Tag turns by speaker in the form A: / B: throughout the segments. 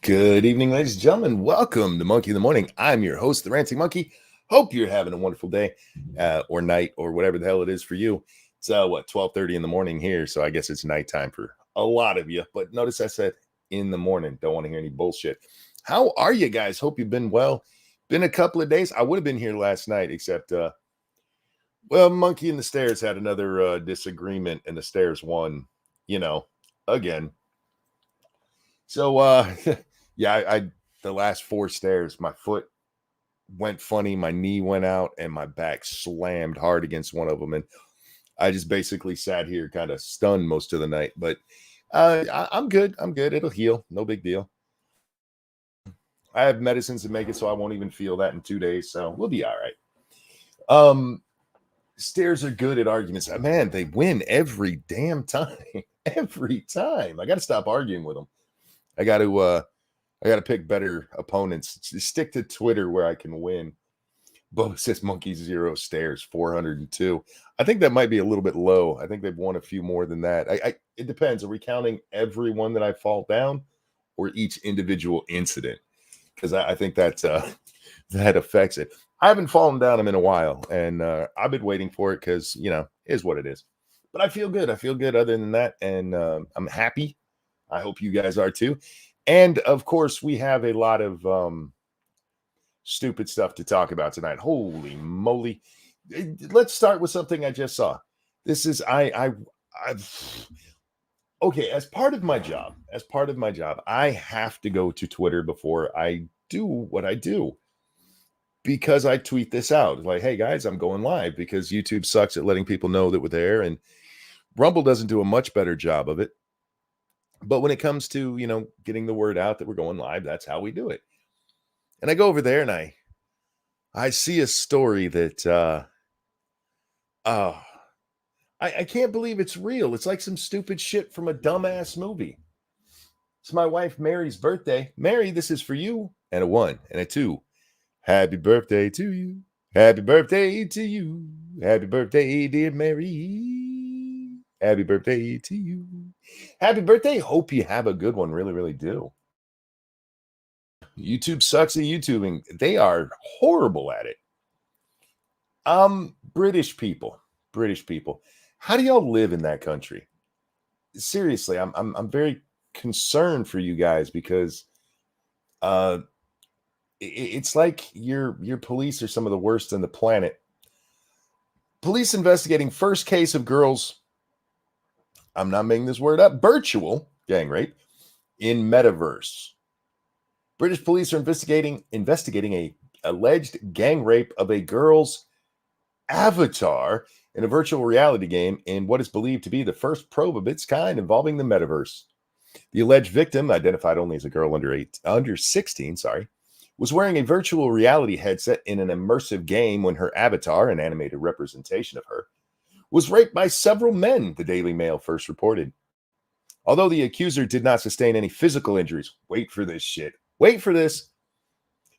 A: Good evening, ladies and gentlemen. Welcome to Monkey in the Morning. I'm your host, the Ranting Monkey. Hope you're having a wonderful day or night or whatever the hell it is for you. It's 12:30 in the morning here, so I guess it's nighttime for a lot of you. But notice I said in the morning. Don't want to hear any bullshit. How are you guys? Hope you've been well. Been a couple of days. I would have been here last night, except Monkey and the Stairs had another disagreement, and the Stairs won. Again. So yeah, I the last 4 stairs, my foot went funny, my knee went out, and my back slammed hard against one of them. And I just basically sat here kind of stunned most of the night. But I'm good. I'm good. It'll heal. No big deal. I have medicines to make it so I won't even feel that in 2 days. So we'll be all right. Stairs are good at arguments. Man, they win every damn time. Every time. I got to stop arguing with them. I got to pick better opponents. Stick to Twitter where I can win. Bo says Monkey 0 Stairs 402. I think that might be a little bit low. I think they've won a few more than that. It depends. Are we counting every one that I fall down or each individual incident? Because I think that affects it. I haven't fallen down them in a while, and I've been waiting for it because, it is what it is. But I feel good. I feel good other than that, and I'm happy. I hope you guys are too. And of course, we have a lot of stupid stuff to talk about tonight. Holy moly. Let's start with something I just saw. This is okay, as part of my job, I have to go to Twitter before I do what I do. Because I tweet this out. Like, hey guys, I'm going live because YouTube sucks at letting people know that we're there, and Rumble doesn't do a much better job of it. But when it comes to, getting the word out that we're going live, that's how we do it. And I go over there and I see a story that I can't believe it's real. It's like some stupid shit from a dumbass movie. It's my wife Mary's birthday. Mary, this is for you. And a 1 and a 2. Happy birthday to you. Happy birthday to you. Happy birthday, dear Mary. Happy birthday to you. Happy birthday. Hope you have a good one. Really, really do. YouTube sucks at YouTubing. They are horrible at it. British people. How do y'all live in that country? Seriously, I'm very concerned for you guys because it's like your police are some of the worst on the planet. Police investigating first case of girls, I'm not making this word up, virtual gang rape in Metaverse. British police are investigating a alleged gang rape of a girl's avatar in a virtual reality game in what is believed to be the first probe of its kind involving the Metaverse. The alleged victim, identified only as a girl under 16, was wearing a virtual reality headset in an immersive game when her avatar, an animated representation of her, was raped by several men, the Daily Mail first reported. Although the accuser did not sustain any physical injuries, wait for this shit,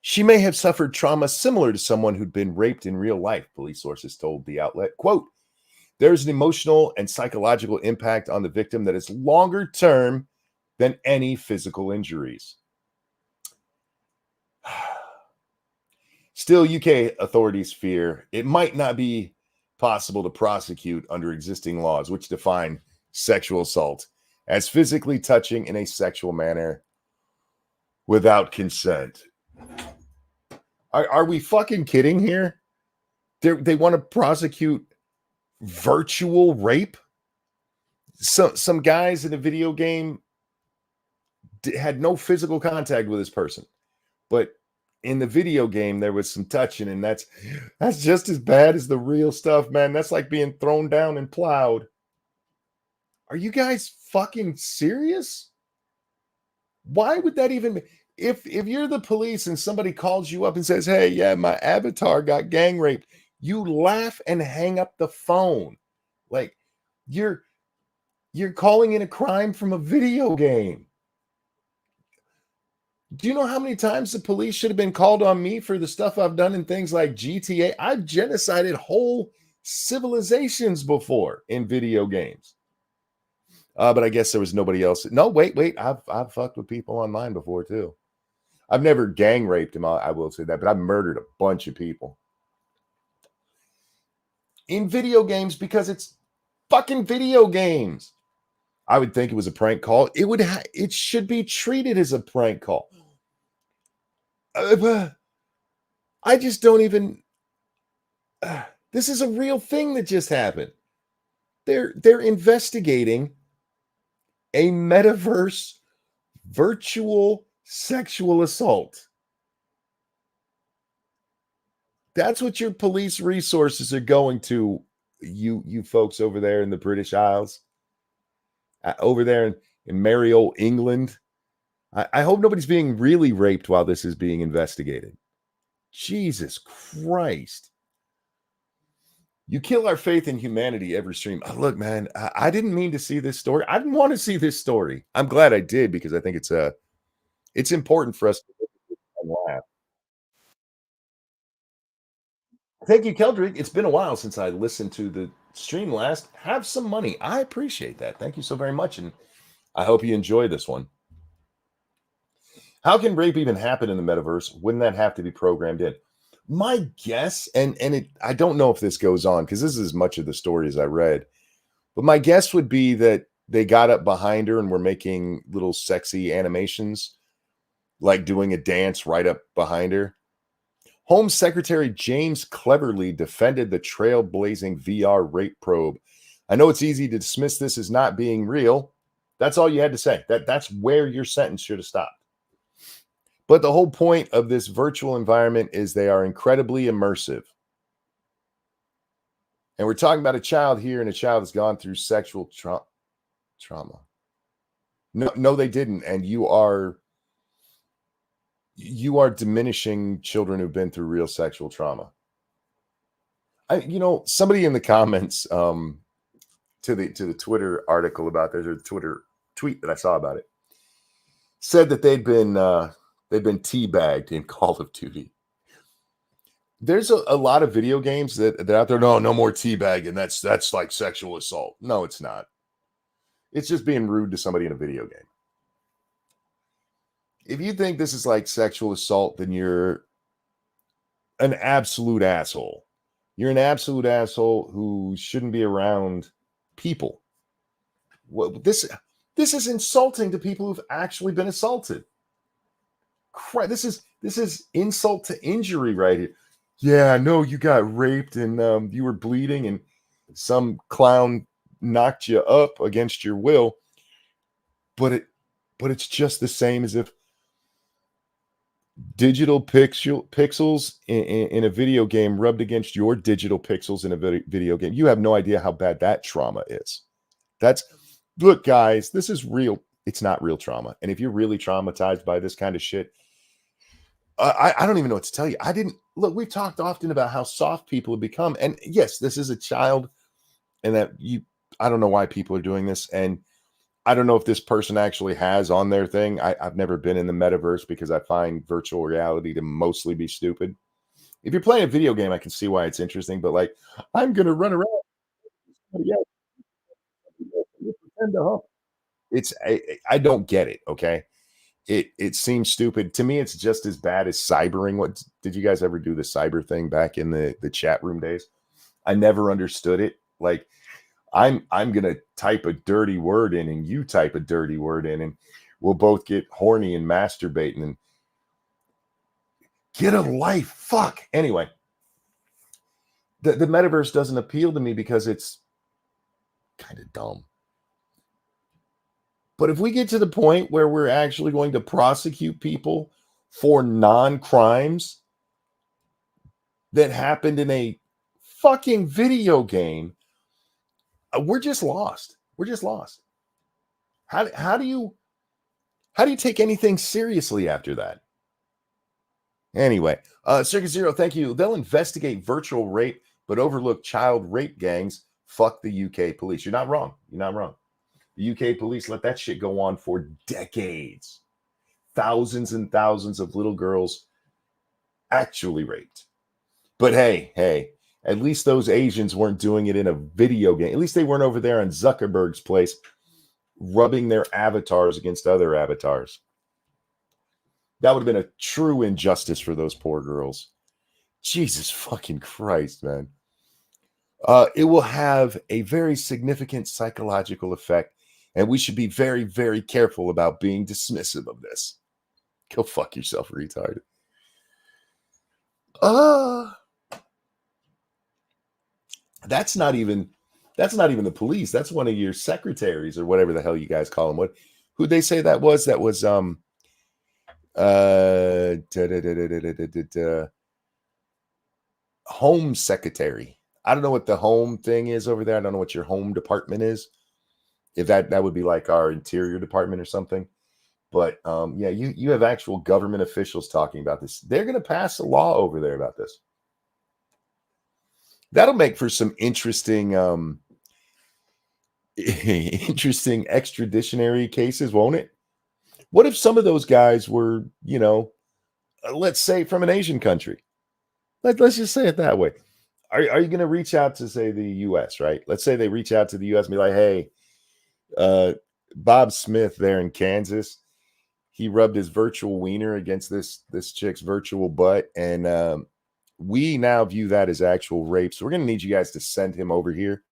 A: she may have suffered trauma similar to someone who'd been raped in real life, police sources told the outlet. Quote, there's an emotional and psychological impact on the victim that is longer term than any physical injuries. Still, UK authorities fear it might not be possible to prosecute under existing laws, which define sexual assault as physically touching in a sexual manner without consent. Are we fucking kidding here? They want to prosecute virtual rape? Some guys in a video game had no physical contact with this person, but in the video game there was some touching, and that's just as bad as the real stuff, man. That's like being thrown down and plowed. Are you guys fucking serious? Why would that even be? If you're the police and somebody calls you up and says, hey, yeah, my avatar got gang raped, you laugh and hang up the phone. Like you're calling in a crime from a video game. Do you know how many times the police should have been called on me for the stuff I've done in things like GTA? I've genocided whole civilizations before in video games. But I guess there was nobody else. No, wait. I've fucked with people online before too. I've never gang raped him. I will say that, but I've murdered a bunch of people in video games because it's fucking video games. I would think it was a prank call. It should be treated as a prank call. I just don't even. This is a real thing that just happened. They're investigating a metaverse virtual sexual assault. That's what your police resources are going to, you folks over there in the British Isles, over there in merry old England. I hope nobody's being really raped while this is being investigated. Jesus Christ. You kill our faith in humanity every stream. Oh, look, man, I didn't mean to see this story. I didn't want to see this story. I'm glad I did because I think it's important for us to laugh. Thank you, Keldrick. It's been a while since I listened to the stream last. Have some money. I appreciate that. Thank you so very much. And I hope you enjoy this one. How can rape even happen in the metaverse? Wouldn't that have to be programmed in? My guess, and I don't know if this goes on because this is as much of the story as I read, but my guess would be that they got up behind her and were making little sexy animations, like doing a dance right up behind her. Home Secretary James cleverly defended the trailblazing VR rape probe. I know it's easy to dismiss this as not being real. That's all you had to say. That's where your sentence should have stopped. But the whole point of this virtual environment is they are incredibly immersive. And we're talking about a child here, and a child has gone through sexual trauma. No, they didn't. And you are diminishing children who've been through real sexual trauma. Somebody in the comments to the Twitter article about this, or the Twitter tweet that I saw about it, said that they've been teabagged in Call of Duty. There's a lot of video games that out there. No more teabagging. That's like sexual assault. No, it's not. It's just being rude to somebody in a video game. If you think this is like sexual assault, then you're an absolute asshole. You're an absolute asshole who shouldn't be around people. Well, this is insulting to people who've actually been assaulted. This is insult to injury right here. Yeah, no, you got raped and you were bleeding and some clown knocked you up against your will. But it's just the same as if digital pixels in a video game rubbed against your digital pixels in a video game. You have no idea how bad that trauma is. Look, guys, this is real. It's not real trauma. And if you're really traumatized by this kind of shit, I don't even know what to tell you. We've talked often about how soft people have become. And yes, this is a child, and I don't know why people are doing this. And I don't know if this person actually has on their thing. I've never been in the metaverse because I find virtual reality to mostly be stupid. If you're playing a video game, I can see why it's interesting, but like, I'm going to run around. I don't get it. Okay. It seems stupid to me. It's just as bad as cybering. What did you guys ever do the cyber thing back in the chat room days? I never understood it. Like, I'm gonna type a dirty word in, and you type a dirty word in, and we'll both get horny and masturbating and get a life. Fuck. Anyway, the metaverse doesn't appeal to me because it's kind of dumb. But if we get to the point where we're actually going to prosecute people for non-crimes that happened in a fucking video game, we're just lost. We're just lost. How do you take anything seriously after that? Anyway, Circus Zero, thank you. They'll investigate virtual rape, but overlook child rape gangs. Fuck the UK police. You're not wrong. You're not wrong. The UK police let that shit go on for decades. Thousands and thousands of little girls actually raped. But hey, at least those Asians weren't doing it in a video game. At least they weren't over there on Zuckerberg's place rubbing their avatars against other avatars. That would have been a true injustice for those poor girls. Jesus fucking Christ, man. It will have a very significant psychological effect, and we should be very, very careful about being dismissive of this. Go fuck yourself, retard. That's not even the police. That's one of your secretaries or whatever the hell you guys call them. Who'd they say that was? That was home secretary. I don't know what the home thing is over there. I don't know what your home department is. If that would be like our interior department or something. But yeah, you have actual government officials talking about this. They're going to pass a law over there about this. That'll make for some interesting interesting extraditionary cases, won't it? What if some of those guys were, let's say from an Asian country? Let's just say it that way. Are you going to reach out to, say, the U.S., right? Let's say they reach out to the U.S. and be like, hey, Bob Smith there in Kansas, he rubbed his virtual wiener against this chick's virtual butt, and we now view that as actual rape. So we're going to need you guys to send him over here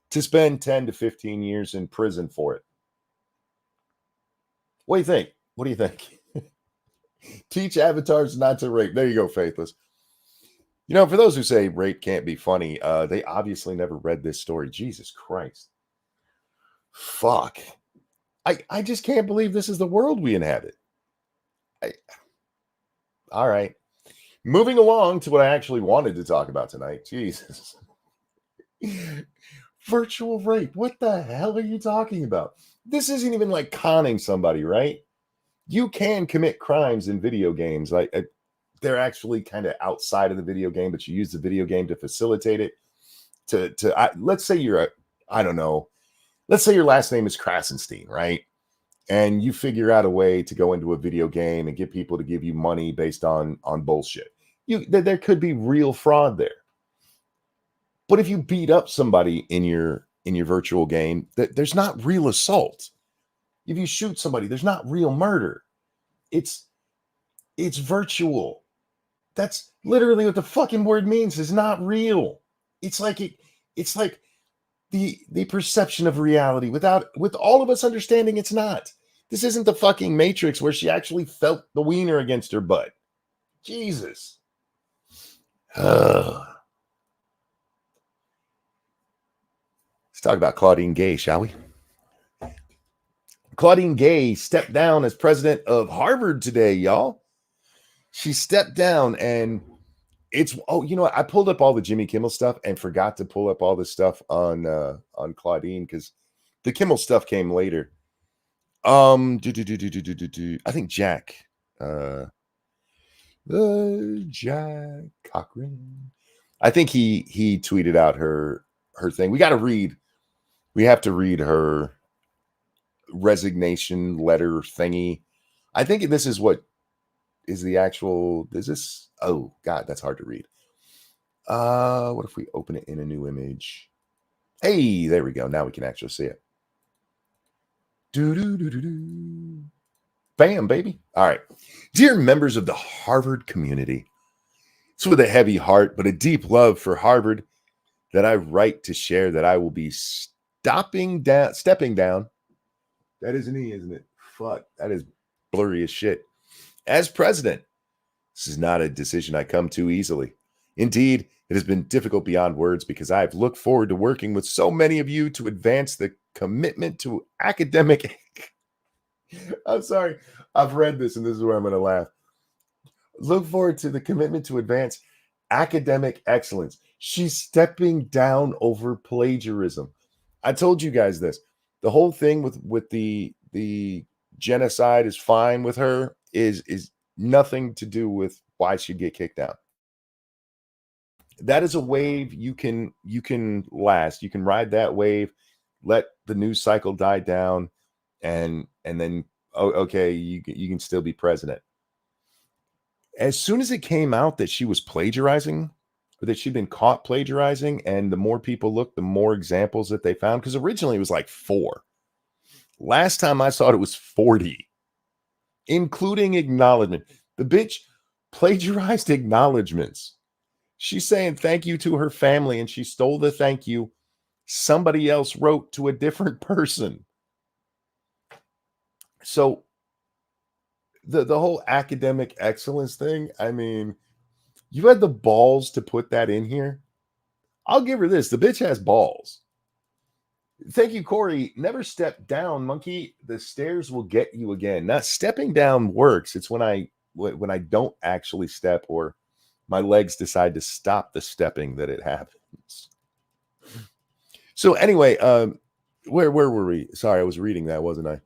A: to spend 10 to 15 years in prison for it. What do you think? What do you think? Teach avatars not to rape. There you go, Faithless. For those who say rape can't be funny, they obviously never read this story. Jesus Christ. Fuck. I just can't believe this is the world we inhabit. All right. Moving along to what I actually wanted to talk about tonight. Jesus. Virtual rape. What the hell are you talking about? This isn't even like conning somebody, right? You can commit crimes in video games. They're actually kind of outside of the video game, but you use the video game to facilitate it. Let's say let's say your last name is Krasenstein, right? And you figure out a way to go into a video game and get people to give you money based on bullshit. There could be real fraud there. But if you beat up somebody in your virtual game, there's not real assault. If you shoot somebody, there's not real murder. It's virtual. That's literally what the fucking word means. It's not real. It's like the perception of reality with all of us understanding it's not. This isn't the fucking Matrix where she actually felt the wiener against her butt. Jesus. Let's talk about Claudine Gay, shall we? Claudine Gay stepped down as president of Harvard today, y'all. She stepped down, and I pulled up all the Jimmy Kimmel stuff and forgot to pull up all this stuff on Claudine because the Kimmel stuff came later. I think Jack Cochran. I think he tweeted out her thing. We have to read her resignation letter thingy. I think this is what is the actual. Is this? Oh God, that's hard to read. What if we open it in a new image? Hey, there we go. Now we can actually see it. Bam, baby. All right. Dear members of the Harvard community, it's with a heavy heart, but a deep love for Harvard that I write to share that I will be stepping down. That is an E, isn't it? Fuck, that is blurry as shit. As president, this is not a decision I come to easily. Indeed, it has been difficult beyond words because I have looked forward to working with so many of you to advance the commitment to academic. I'm sorry. I've read this and this is where I'm going to laugh. Look forward to the commitment to advance academic excellence. She's stepping down over plagiarism. I told you guys this. The whole thing with the genocide is fine with her is nothing to do with why she'd get kicked out. That is a wave you can last. You can ride that wave, let the news cycle die down, and then okay, you can still be president. As soon as it came out that she was plagiarizing but that she'd been caught plagiarizing. And the more people looked, the more examples that they found. Because originally it was like 4. Last time I saw it was 40, including acknowledgement. The bitch plagiarized acknowledgements. She's saying thank you to her family, and she stole the thank you somebody else wrote to a different person. So the whole academic excellence thing, I mean, you had the balls to put that in here. I'll give her this. The bitch has balls. Thank you, Corey. Never step down, monkey. The stairs will get you again. Now, stepping down works. It's when I don't actually step or my legs decide to stop the stepping that it happens. So anyway, where were we? Sorry, I was reading that, wasn't I?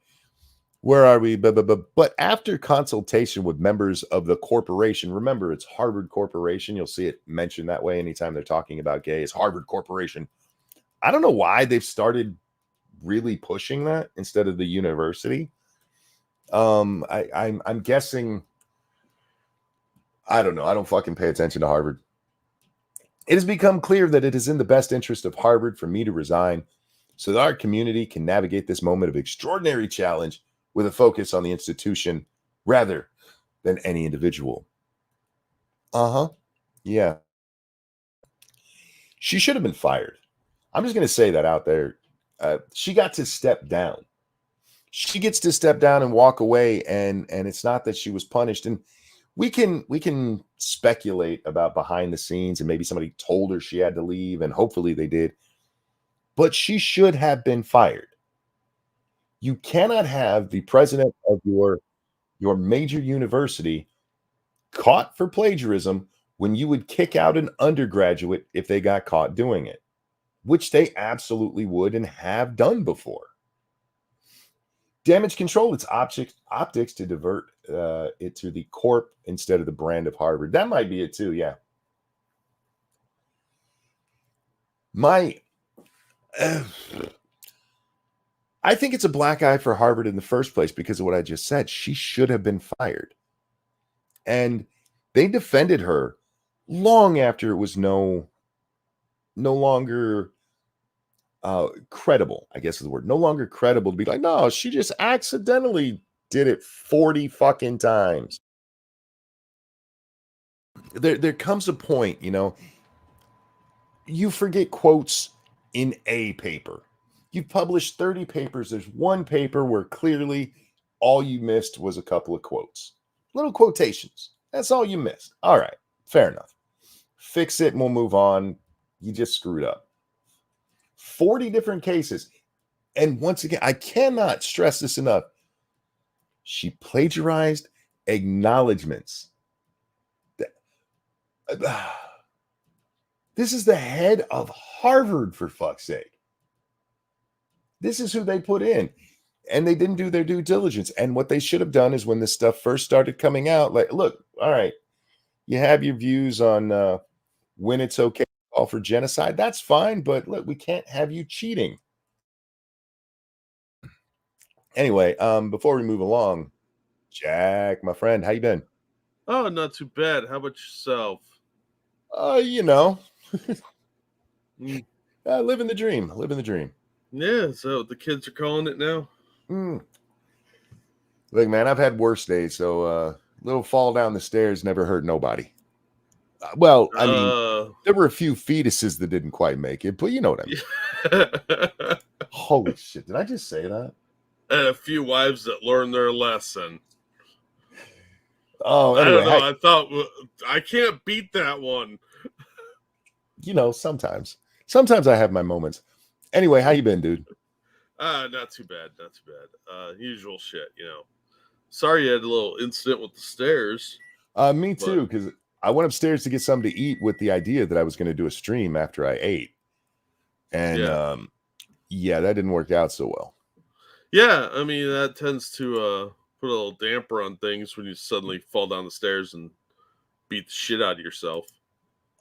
A: Where are we? But after consultation with members of the corporation, remember it's Harvard Corporation. You'll see it mentioned that way anytime they're talking about gay. It's Harvard Corporation. I don't know why they've started really pushing that instead of the university. I'm guessing. I don't know. I don't fucking pay attention to Harvard. It has become clear that it is in the best interest of Harvard for me to resign so that our community can navigate this moment of extraordinary challenge with a focus on the institution rather than any individual. Yeah. She should have been fired. I'm just going to say that out there. She got to step down. She gets to step down and walk away, and it's not that she was punished. And we can speculate about behind the scenes, and maybe somebody told her she had to leave, and hopefully they did. But she should have been fired. You cannot have the president of your major university caught for plagiarism when you would kick out an undergraduate if they got caught doing it, which they absolutely would and have done before. Damage control its optics to divert it to the corp instead of the brand of Harvard. That might be it too, yeah. I think it's a black eye for Harvard in the first place because of what I just said. She should have been fired. And they defended her long after it was no longer credible, I guess is the word. No longer credible to be like, no, she just accidentally did it 40 fucking times. There comes a point, you forget quotes in a paper. You've published 30 papers. There's one paper where clearly all you missed was a couple of quotes, little quotations. That's all you missed. All right, fair enough. Fix it and we'll move on. You just screwed up. 40 different cases. And once again, I cannot stress this enough. She plagiarized acknowledgments. This is the head of Harvard, for fuck's sake. This is who they put in. And they didn't do their due diligence. And what they should have done is when this stuff first started coming out, like, look, all right, you have your views on when it's okay to call for genocide. That's fine, but look, we can't have you cheating. Anyway, before we move along, Jack, my friend, how you been?
B: Oh, not too bad. How about yourself?
A: Living the dream. Living the dream.
B: Yeah, so the kids are calling it now.
A: Look, man, I've had worse days, so little fall down the stairs never hurt nobody. Well, I mean, there were a few fetuses that didn't quite make it, but you know what I mean. Holy shit, did I just say that?
B: And a few wives that learned their lesson.
A: Oh, anyway,
B: I don't know. I thought I can't beat that one.
A: Sometimes I have my moments. Anyway, how you been, dude?
B: Not too bad. Not too bad. Usual shit, Sorry you had a little incident with the stairs.
A: Me too, because I went upstairs to get something to eat with the idea that I was going to do a stream after I ate. And yeah, that didn't work out so well.
B: Yeah, I mean, that tends to put a little damper on things when you suddenly fall down the stairs and beat the shit out of yourself.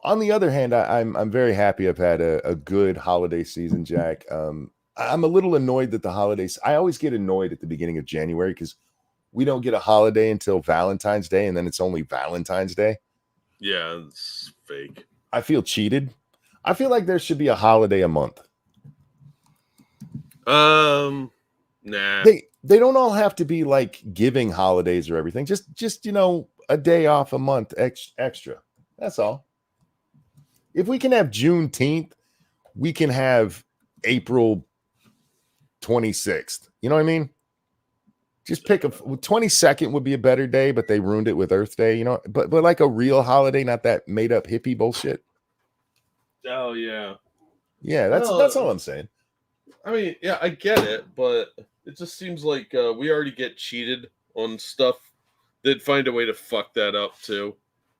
A: On the other hand, I'm very happy I've had a good holiday season, Jack. I'm a little annoyed that the holidays, I always get annoyed at the beginning of January because we don't get a holiday until Valentine's Day, and then it's only Valentine's Day.
B: Yeah, it's fake.
A: I feel cheated. I feel like there should be a holiday a month.
B: Nah.
A: They don't all have to be like giving holidays or everything. Just a day off a month extra. That's all. If we can have Juneteenth, we can have April 26th. You know what I mean? Just pick 22nd would be a better day, but they ruined it with Earth Day, but like a real holiday, not that made up hippie bullshit.
B: Oh yeah.
A: Yeah, that's all I'm saying.
B: I mean, yeah, I get it, but it just seems like we already get cheated on stuff. They'd find a way to fuck that up too.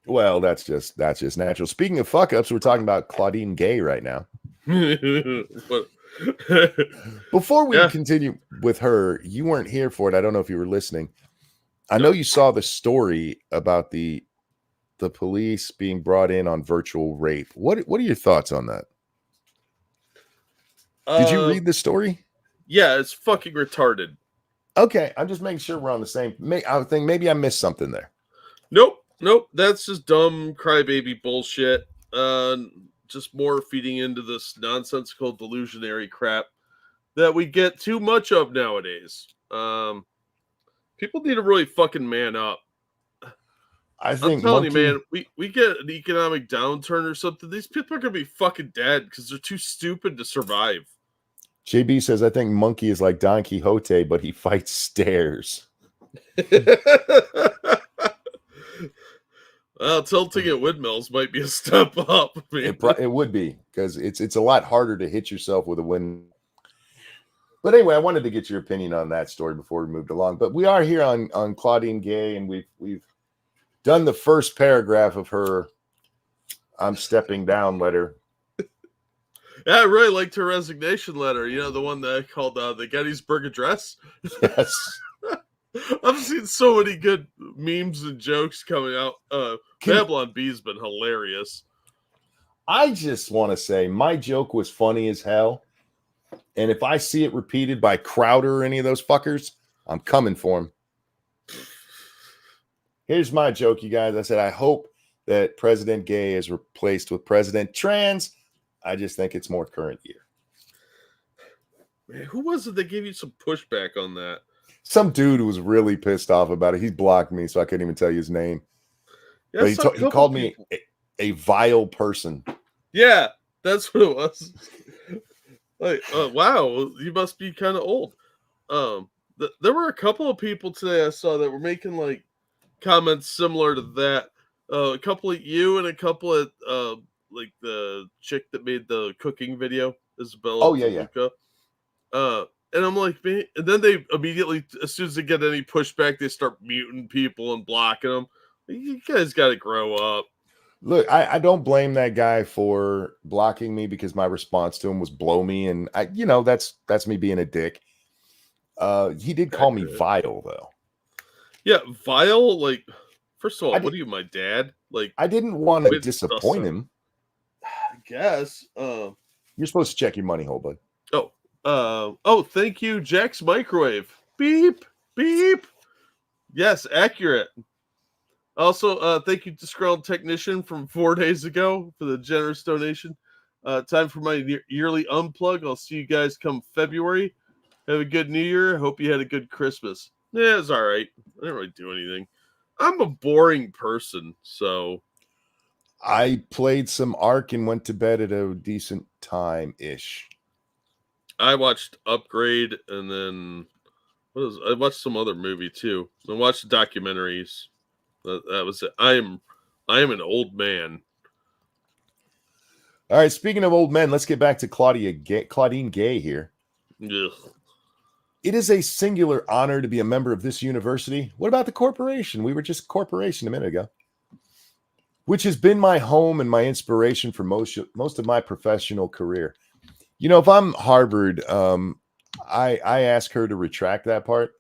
A: Well, that's just natural. Speaking of fuck ups, we're talking about Claudine Gay right now.
B: But
A: before we continue with her, you weren't here for it. I don't know if you were listening. I know you saw the story about the police being brought in on virtual rape. What are your thoughts on that? Did you read the story?
B: Yeah, it's fucking retarded.
A: Okay, I'm just making sure we're on the same. I would think maybe I missed something there.
B: Nope. That's just dumb crybaby bullshit. Just more feeding into this nonsensical delusionary crap that we get too much of nowadays. People need to really fucking man up.
A: I think
B: I'm telling you, man, we get an economic downturn or something. These people are gonna be fucking dead because they're too stupid to survive.
A: JB says, I think Monkey is like Don Quixote, but he fights stairs.
B: Well, tilting at windmills might be a step up.
A: It would be, because it's a lot harder to hit yourself with a wind. But anyway, I wanted to get your opinion on that story before we moved along. But we are here on Claudine Gay, and we've done the first paragraph of her "I'm stepping down" letter.
B: Yeah, I really liked her resignation letter. The one that I called the Gettysburg Address.
A: Yes.
B: I've seen so many good memes and jokes coming out. Babylon Bee's been hilarious.
A: I just want to say my joke was funny as hell. And if I see it repeated by Crowder or any of those fuckers, I'm coming for him. Here's my joke, you guys. I said, I hope that President Gay is replaced with President Trans. I just think it's more current year.
B: Man, who was it that gave you some pushback on that?
A: Some dude who was really pissed off about it. He blocked me, so I couldn't even tell you his name. Yeah, but he called me a vile person.
B: Yeah, that's what it was. Like, wow, you must be kind of old. There were a couple of people today I saw that were making like comments similar to that. A couple of you and a couple of like the chick that made the cooking video, Isabella DeLuca. And I'm like, man, and then they immediately, as soon as they get any pushback, they start muting people and blocking them. You guys got to grow up.
A: Look, I don't blame that guy for blocking me, because my response to him was blow me, and that's me being a dick. He did call me vile though.
B: Yeah, vile. Like, first of all, what are you, my dad? Like,
A: I didn't want to disappoint him.
B: I guess.
A: You're supposed to check your money hole, bud.
B: Oh, thank you, Jack's Microwave. Beep, beep. Yes, accurate. Also, thank you, Disgruntled Technician from 4 days ago for the generous donation. Time for my yearly unplug. I'll see you guys come February. Have a good New Year. Hope you had a good Christmas. Yeah, it's all right. I didn't really do anything. I'm a boring person, so.
A: I played some Ark and went to bed at a decent time-ish.
B: I watched Upgrade, and then I watched some other movie too. I watched documentaries. That was it. I am an old man.
A: All right. Speaking of old men, let's get back to Claudine Gay here.
B: Ugh.
A: It is a singular honor to be a member of this university. What about the corporation? We were just corporation a minute ago, which has been my home and my inspiration for most of my professional career. If I'm Harvard, I ask her to retract that part.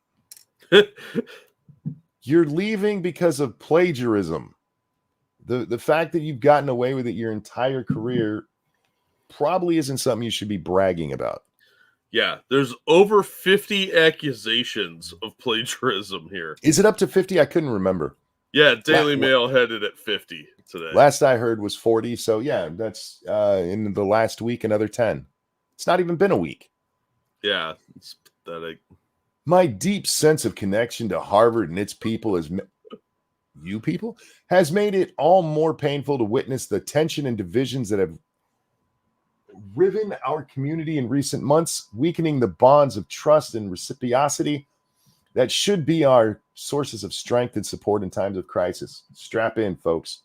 A: You're leaving because of plagiarism. The fact that you've gotten away with it your entire career probably isn't something you should be bragging about.
B: Yeah, there's over 50 accusations of plagiarism here.
A: Is it up to 50? I couldn't remember.
B: Yeah, Daily Mail had it at 50 today.
A: Last I heard was 40. So yeah, that's in the last week, another 10. It's not even been a week.
B: Yeah, it's pathetic.
A: My deep sense of connection to Harvard and its people has made it all more painful to witness the tension and divisions that have riven our community in recent months, weakening the bonds of trust and reciprocity that should be our sources of strength and support in times of crisis. Strap in, folks.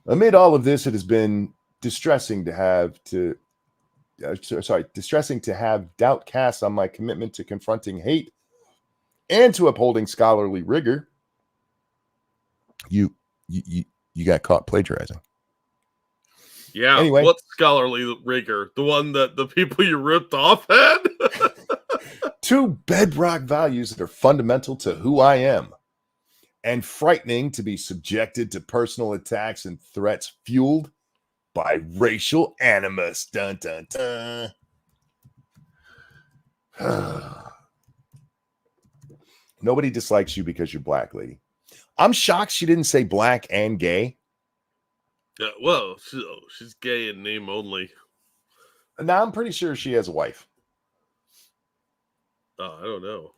A: Amid all of this, it has been distressing to have doubt cast on my commitment to confronting hate and to upholding scholarly rigor. You got caught plagiarizing.
B: Yeah.
A: Anyway,
B: what scholarly rigor? The one that the people you ripped off had?
A: Two bedrock values that are fundamental to who I am and frightening to be subjected to personal attacks and threats fueled by racial animus. Dun, dun, dun. Nobody dislikes you because you're black, lady. I'm shocked she didn't say black and gay.
B: Yeah, well, she's gay in name only.
A: Now I'm pretty sure she has a wife.
B: Oh, I don't know.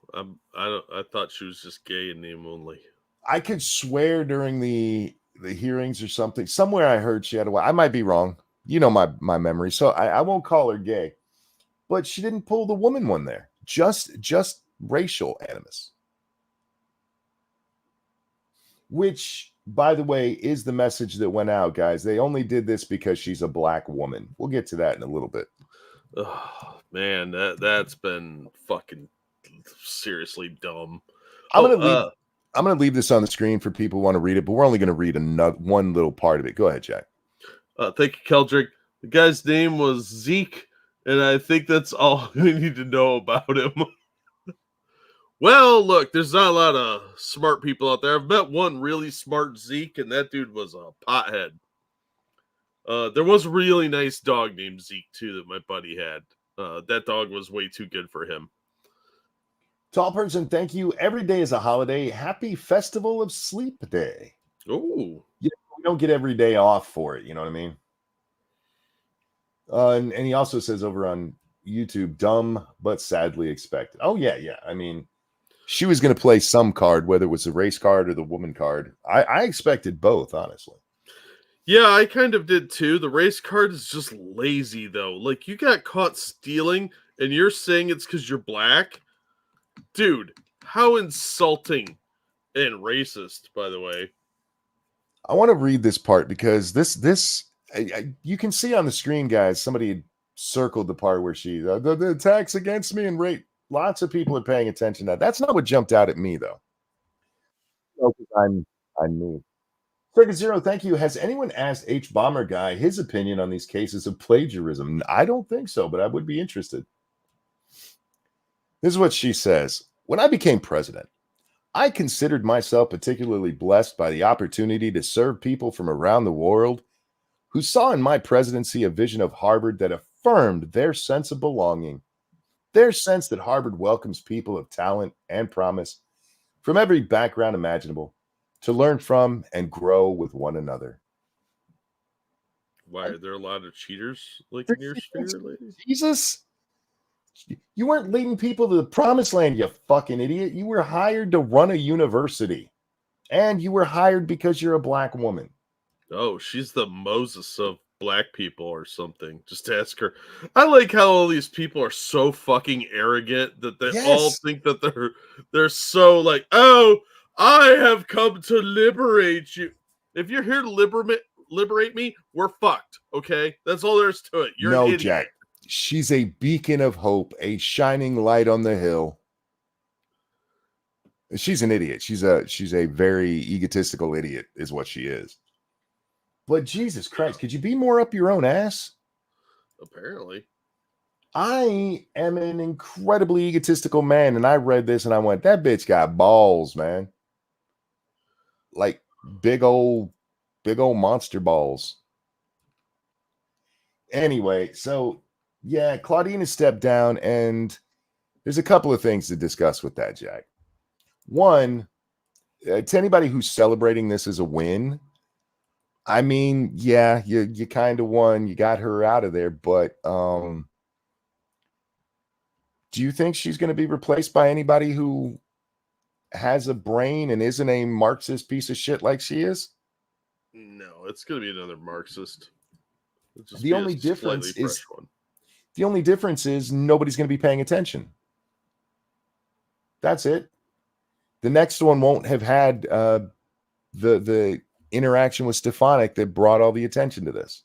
B: I thought she was just gay in name only.
A: I could swear during the hearings or something. Somewhere I heard she had a wife. I might be wrong. You know my memory, so I won't call her gay. But she didn't pull the woman one there. Just racial animus. Which, by the way, is the message that went out, guys. They only did this because she's a black woman. We'll get to that in a little bit.
B: Oh, man, that's been fucking seriously dumb.
A: I'm gonna leave this on the screen for people who want to read it, but we're only gonna read one little part of it. Go ahead, Jack.
B: Thank you, Keldrick. The guy's name was Zeke, and I think that's all we need to know about him. Well, look, there's not a lot of smart people out there. I've met one really smart Zeke, and that dude was a pothead. There was a really nice dog named Zeke, too, that my buddy had. That dog was way too good for him.
A: Tall person, thank you. Every day is a holiday. Happy Festival of Sleep Day.
B: Oh.
A: Yeah, we don't get every day off for it. You know what I mean? And he also says over on YouTube, dumb but sadly expected. Oh, yeah. I mean, she was going to play some card, whether it was the race card or the woman card. I expected both, honestly.
B: Yeah, I kind of did too. The race card is just lazy, though. Like, you got caught stealing, and you're saying it's because you're black? Dude, how insulting and racist, by the way.
A: I want to read this part because this you can see on the screen, guys, somebody had circled the part where she, the attacks against me and rape. Lots of people are paying attention to that. That's not what jumped out at me, though. No, I'm me. Circuit Zero, thank you. Has anyone asked H. Bomber Guy his opinion on these cases of plagiarism? I don't think so, but I would be interested. This is what she says. When I became president, I considered myself particularly blessed by the opportunity to serve people from around the world who saw in my presidency a vision of Harvard that affirmed their sense of belonging, their sense that Harvard welcomes people of talent and promise from every background imaginable to learn from and grow with one another.
B: Why are there a lot of cheaters like in your sphere, ladies?
A: Jesus, you weren't leading people to the promised land, you fucking idiot. You were hired to run a university, and you were hired because you're a black woman.
B: Oh, she's the Moses of black people or something. Just ask her. I like how all these people are so fucking arrogant that they all think that they're so like, oh, I have come to liberate you. If you're here to liberate me, we're fucked. Okay, that's all there is to it. You're an idiot.
A: Jack. She's a beacon of hope, a shining light on the hill. She's an idiot. She's a very egotistical idiot, is what she is. But Jesus Christ, could you be more up your own ass?
B: Apparently.
A: I am an incredibly egotistical man, and I read this and I went, that bitch got balls, man. Like big old monster balls. Anyway, so yeah, Claudine has stepped down, and there's a couple of things to discuss with that, Jack. One, to anybody who's celebrating this as a win, I mean, yeah, you kind of won. You got her out of there, but do you think she's going to be replaced by anybody who has a brain and isn't a Marxist piece of shit like she is?
B: No, it's going to be another Marxist.
A: The only difference is nobody's going to be paying attention. That's it. The next one won't have had the interaction with Stefanik that brought all the attention to this.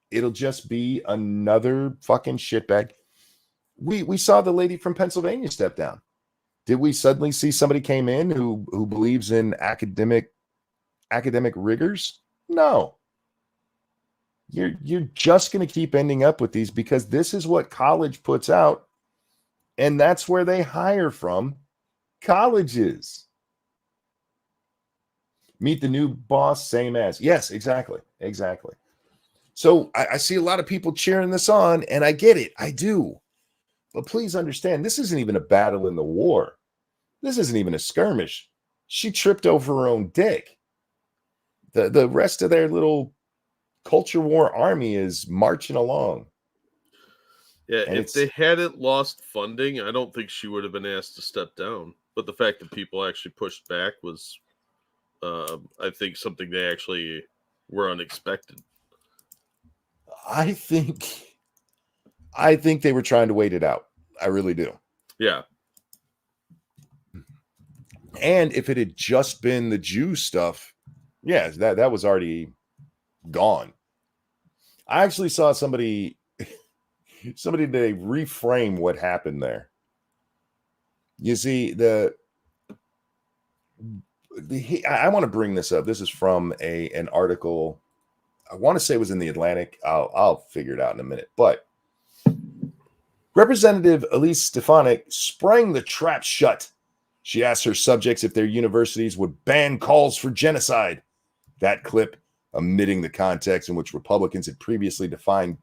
A: It'll just be another fucking shitbag. We saw the lady from Pennsylvania step down. Did we suddenly see somebody came in who believes in academic rigors? No. You're just going to keep ending up with these because this is what college puts out, and that's where they hire from. Colleges. Meet the new boss, same as. Yes, exactly. So I see a lot of people cheering this on, and I get it. I do. But please understand, this isn't even a battle in the war. This isn't even a skirmish. She tripped over her own dick. The rest of their little culture war army is marching along.
B: Yeah, and if they hadn't lost funding, I don't think she would have been asked to step down. But the fact that people actually pushed back was, I think, something they actually were unexpected.
A: I think they were trying to wait it out. I really do.
B: Yeah.
A: And if it had just been the Jew stuff, yeah, that was already gone. I actually saw somebody today reframe what happened there. You see, I want to bring this up. This is from an article. I want to say it was in the Atlantic. I'll figure it out in a minute. But Representative Elise Stefanik sprang the trap shut. She asked her subjects if their universities would ban calls for genocide. That clip, omitting the context in which Republicans had previously defined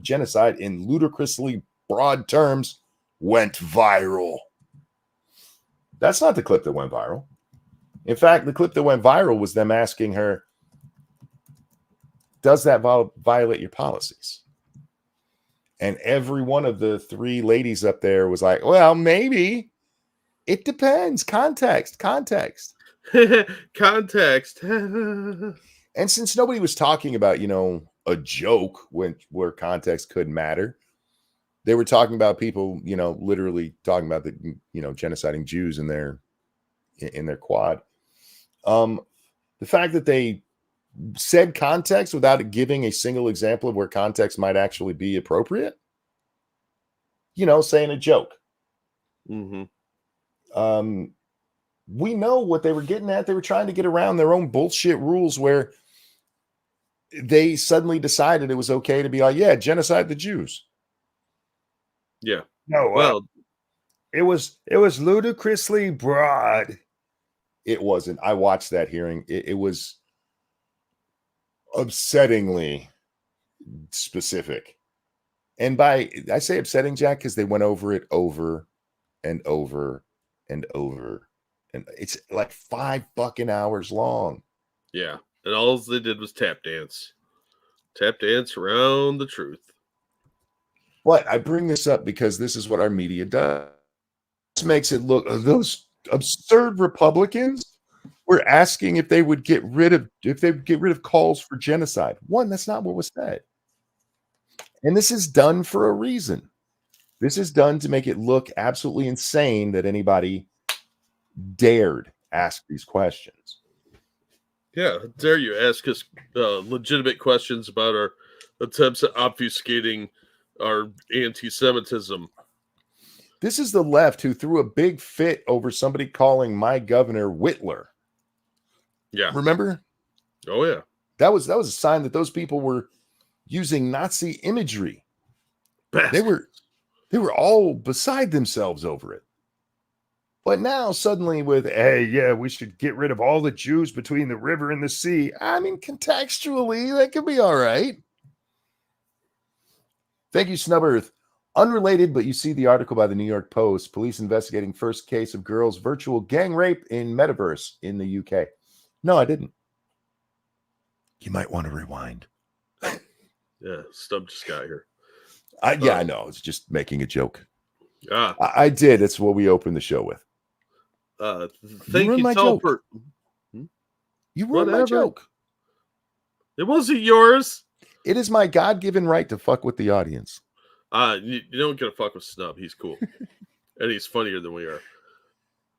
A: genocide in ludicrously broad terms, went viral. That's not the clip that went viral. In fact, the clip that went viral was them asking her, does that violate your policies? And every one of the three ladies up there was like, well, maybe. It depends. Context.
B: Context.
A: And since nobody was talking about, a joke where context could matter, they were talking about people, literally talking about the, genociding Jews in their quad. The fact that they said context without giving a single example of where context might actually be appropriate, saying a joke.
B: Mm-hmm.
A: We know what they were getting at. They were trying to get around their own bullshit rules where they suddenly decided it was okay to be like, yeah, genocide the Jews.
B: Yeah.
A: No,
B: well,
A: it was ludicrously broad. It wasn't. I watched that hearing. It was upsettingly specific. And I say upsetting, Jack, because they went over it over and over and over. And it's like 5 fucking hours long.
B: Yeah. And all they did was tap dance. Tap dance around the truth.
A: But I bring this up because this is what our media does. This makes it look, those absurd Republicans were asking if they would get rid of calls for genocide. One, that's not what was said. And this is done for a reason. This is done to make it look absolutely insane that anybody dared ask these questions.
B: Yeah, dare you ask us legitimate questions about our attempts at obfuscating our anti-Semitism.
A: This is the left who threw a big fit over somebody calling my governor Whitler.
B: Yeah.
A: Remember?
B: Oh, yeah.
A: That was a sign that those people were using Nazi imagery.
B: Bastards.
A: They were all beside themselves over it. But now suddenly with, hey, yeah, we should get rid of all the Jews between the river and the sea. I mean, contextually, that could be all right. Thank you, Snub Earth. Unrelated, but you see the article by the New York Post. Police investigating first case of girls' virtual gang rape in Metaverse in the UK. No, I didn't. You might want to rewind.
B: Yeah, Stub just got here.
A: Yeah, I know. It's just making a joke.
B: Ah,
A: I did. That's what we opened the show with.
B: thank you,
A: my joke. You ruined my joke.
B: It wasn't yours.
A: It is my God-given right to fuck with the audience.
B: You don't get to fuck with Snub. He's cool. And he's funnier than we are.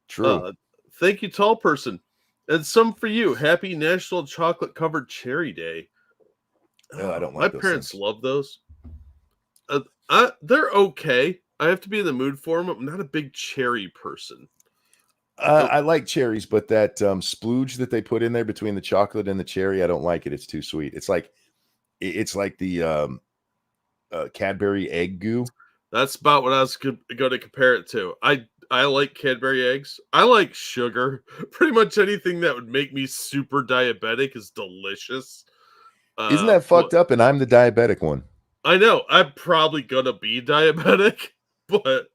A: True.
B: Thank you, tall person. And some for you. Happy National Chocolate Covered Cherry Day.
A: Oh, I don't like
B: my
A: those
B: parents
A: things.
B: love those. They're okay. I have to be in the mood for them. I'm not a big cherry person.
A: I like cherries, but that splooge that they put in there between the chocolate and the cherry, I don't like it. It's too sweet. It's like the Cadbury egg goo.
B: That's about what I was going to compare it to. I like Cadbury eggs. I like sugar. Pretty much anything that would make me super diabetic is delicious.
A: Isn't that fucked up? And I'm the diabetic one.
B: I know. I'm probably going to be diabetic, but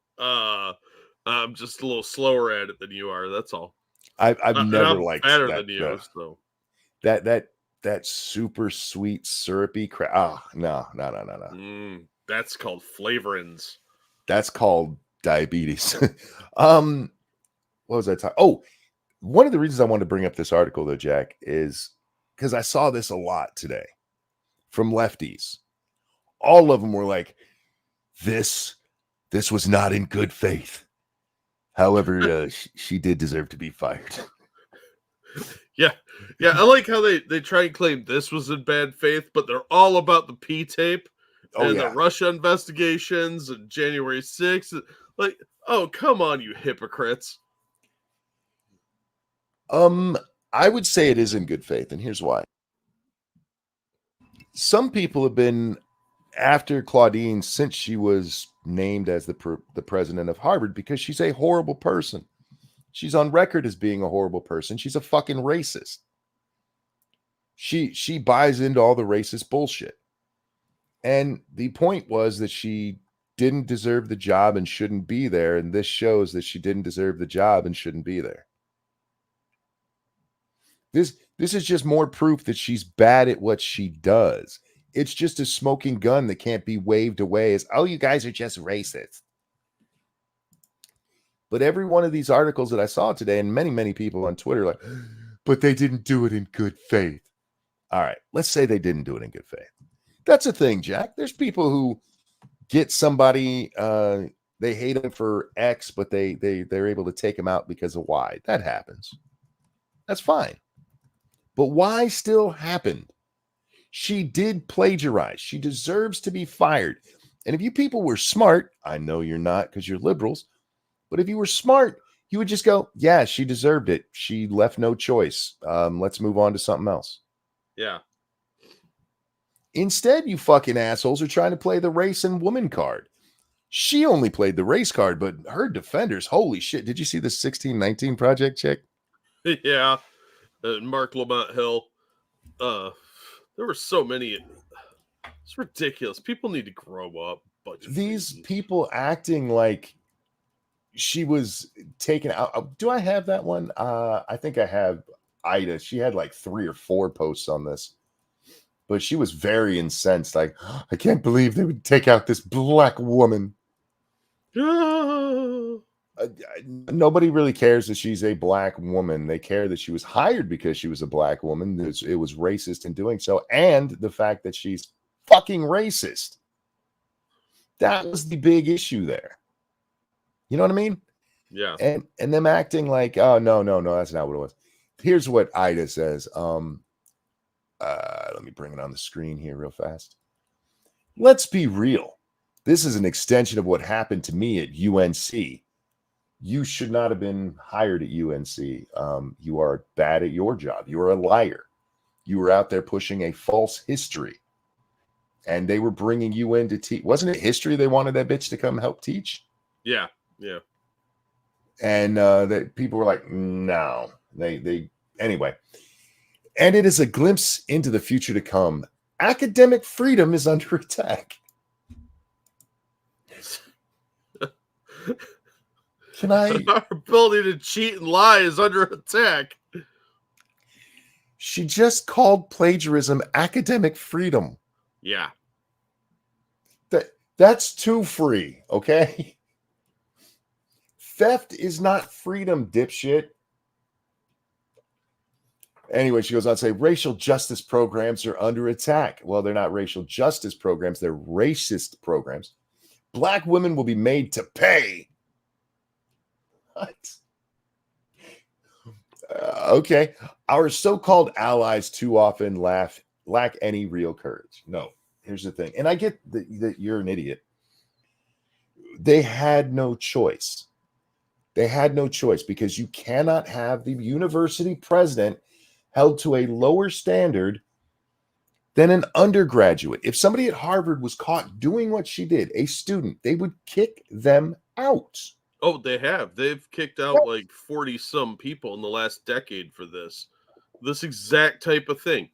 B: I'm just a little slower at it than you are. That's all.
A: I've never liked
B: better
A: that,
B: than you. So
A: that super sweet syrupy crap. Oh, no.
B: That's called flavorings.
A: That's called diabetes. What was I talking? Oh, one of the reasons I wanted to bring up this article though, Jack, is because I saw this a lot today from lefties. All of them were like, this was not in good faith. However, she did deserve to be fired.
B: Yeah. I like how they try and claim this was in bad faith, but they're all about the P tape and the Russia investigations and January 6th. Like, oh, come on, you hypocrites.
A: I would say it is in good faith, and here's why. Some people have been after Claudine since she was named as the president of Harvard because she's a horrible person. She's on record as being a horrible person. She's a fucking racist. She buys into all the racist bullshit. And the point was that she didn't deserve the job and shouldn't be there. And this shows that she didn't deserve the job and shouldn't be there. This is just more proof that she's bad at what she does. It's just a smoking gun that can't be waved away as, oh, you guys are just racist. But every one of these articles that I saw today, and many, many people on Twitter, like, but they didn't do it in good faith. All right, let's say they didn't do it in good faith. That's a thing, Jack. There's people who get somebody, they hate them for X, but they're able to take them out because of Y. That happens. That's fine. But Y still happened. She did plagiarize. She deserves to be fired. And if you people were smart, I know you're not because you're liberals, but if you were smart, you would just go, yeah, she deserved it. She left no choice. Let's move on to something else.
B: Yeah.
A: Instead, you fucking assholes are trying to play the race and woman card. She only played the race card, but her defenders, holy shit. Did you see the 1619 Project chick?
B: Yeah. Mark Lamont Hill. There were so many. It's ridiculous. People need to grow up.
A: These people acting like she was taken out. Do I have that one? I think I have Ida. She had like 3 or 4 posts on this, but she was very incensed. Like, I can't believe they would take out this black woman. Nobody really cares that she's a black woman. They care that she was hired because she was a black woman. It was racist in doing so. And the fact that she's fucking racist. That was the big issue there. You know what I mean?
B: Yeah.
A: And them acting like, oh, no, that's not what it was. Here's what Ida says. Let me bring it on the screen here real fast. Let's be real. This is an extension of what happened to me at UNC. You should not have been hired at UNC. You are bad at your job. You are a liar. You were out there pushing a false history. And they were bringing you in to teach. Wasn't it history they wanted that bitch to come help teach?
B: Yeah.
A: And that people were like, no. They anyway. And it is a glimpse into the future to come. Academic freedom is under attack. Can I?
B: Our ability to cheat and lie is under attack.
A: She just called plagiarism academic freedom.
B: Yeah.
A: That's too free, okay? Theft is not freedom, dipshit. Anyway, she goes on to say racial justice programs are under attack. Well, they're not racial justice programs, they're racist programs. Black women will be made to pay. What? Okay. Our so-called allies too often lack any real courage. No, here's the thing. And I get that you're an idiot. They had no choice. They had no choice because you cannot have the university president held to a lower standard than an undergraduate. If somebody at Harvard was caught doing what she did, a student, they would kick them out.
B: Oh, they have. They've kicked out like 40 some people in the last decade for this exact type of thing.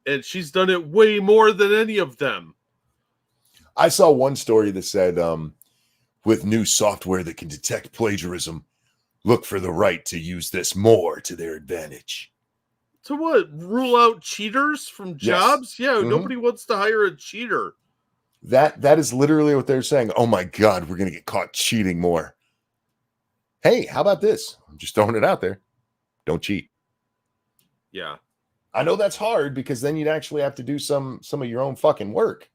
B: And she's done it way more than any of them.
A: I saw one story that said, with new software that can detect plagiarism, look for the right to use this more to their advantage.
B: To what? Rule out cheaters from jobs?
A: Yes.
B: Yeah, nobody wants to hire a cheater.
A: That is literally what they're saying. Oh my God, we're going to get caught cheating more. Hey, how about this? I'm just throwing it out there. Don't cheat.
B: Yeah.
A: I know that's hard because then you'd actually have to do some of your own fucking work.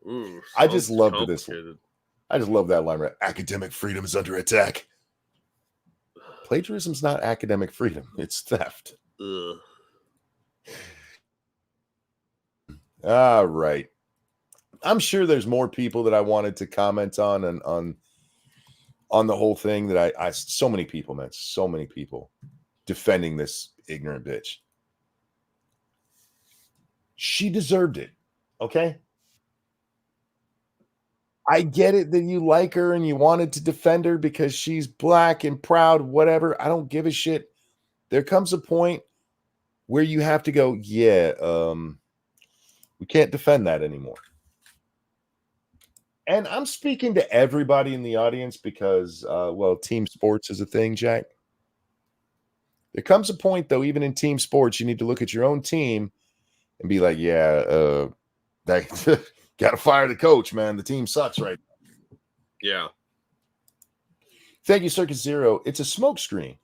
B: Ooh,
A: I just love this. I just love that line, right? Academic freedom is under attack. Plagiarism's not academic freedom. It's theft.
B: Ugh.
A: All right. I'm sure there's more people that I wanted to comment on the whole thing that I so many people, man, so many people defending this ignorant bitch. She deserved it. Okay. I get it that you like her and you wanted to defend her because she's black and proud, whatever. I don't give a shit. There comes a point where you have to go, yeah, we can't defend that anymore. And I'm speaking to everybody in the audience because, well, team sports is a thing, Jack. There comes a point, though, even in team sports, you need to look at your own team and be like, yeah, they got to fire the coach, man. The team sucks right now.
B: Yeah.
A: Thank you, Circus Zero. It's a smokescreen.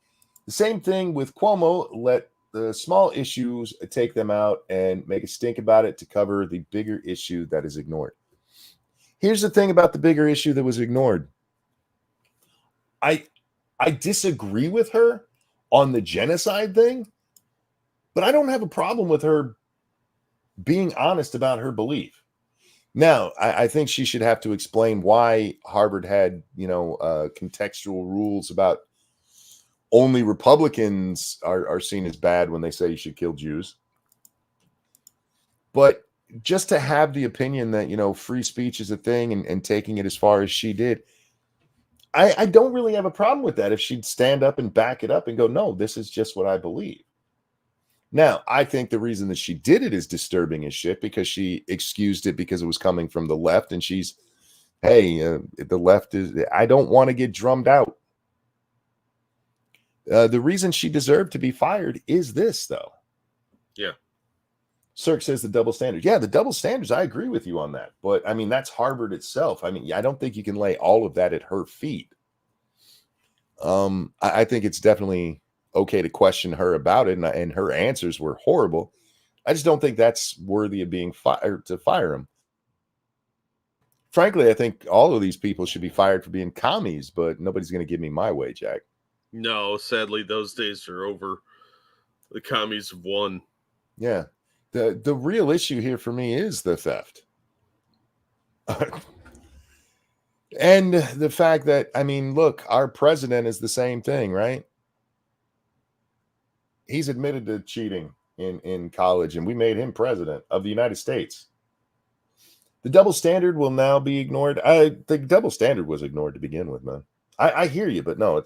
A: The same thing with Cuomo. Let the small issues take them out and make a stink about it to cover the bigger issue that is ignored. Here's the thing about the bigger issue that was ignored. I disagree with her on the genocide thing, but I don't have a problem with her being honest about her belief. Now, I think she should have to explain why Harvard had, contextual rules about only Republicans are seen as bad when they say you should kill Jews. But just to have the opinion that, free speech is a thing and taking it as far as she did, I don't really have a problem with that if she'd stand up and back it up and go, no, this is just what I believe. Now, I think the reason that she did it is disturbing as shit because she excused it because it was coming from the left. And she's, hey, the left is, I don't want to get drummed out. The reason she deserved to be fired is this, though.
B: Yeah.
A: Cirque says the double standard. Yeah, the double standards, I agree with you on that. But, I mean, that's Harvard itself. I mean, I don't think you can lay all of that at her feet. I think it's definitely okay to question her about it, and her answers were horrible. I just don't think that's worthy of being fired to fire him. Frankly, I think all of these people should be fired for being commies, but nobody's going to give me my way, Jack.
B: No, sadly, those days are over. The commies have won.
A: Yeah. The real issue here for me is the theft. And the fact that, I mean, look, our president is the same thing, right? He's admitted to cheating in college, and we made him president of the United States. The double standard will now be ignored. The double standard was ignored to begin with, man. I hear you, but no,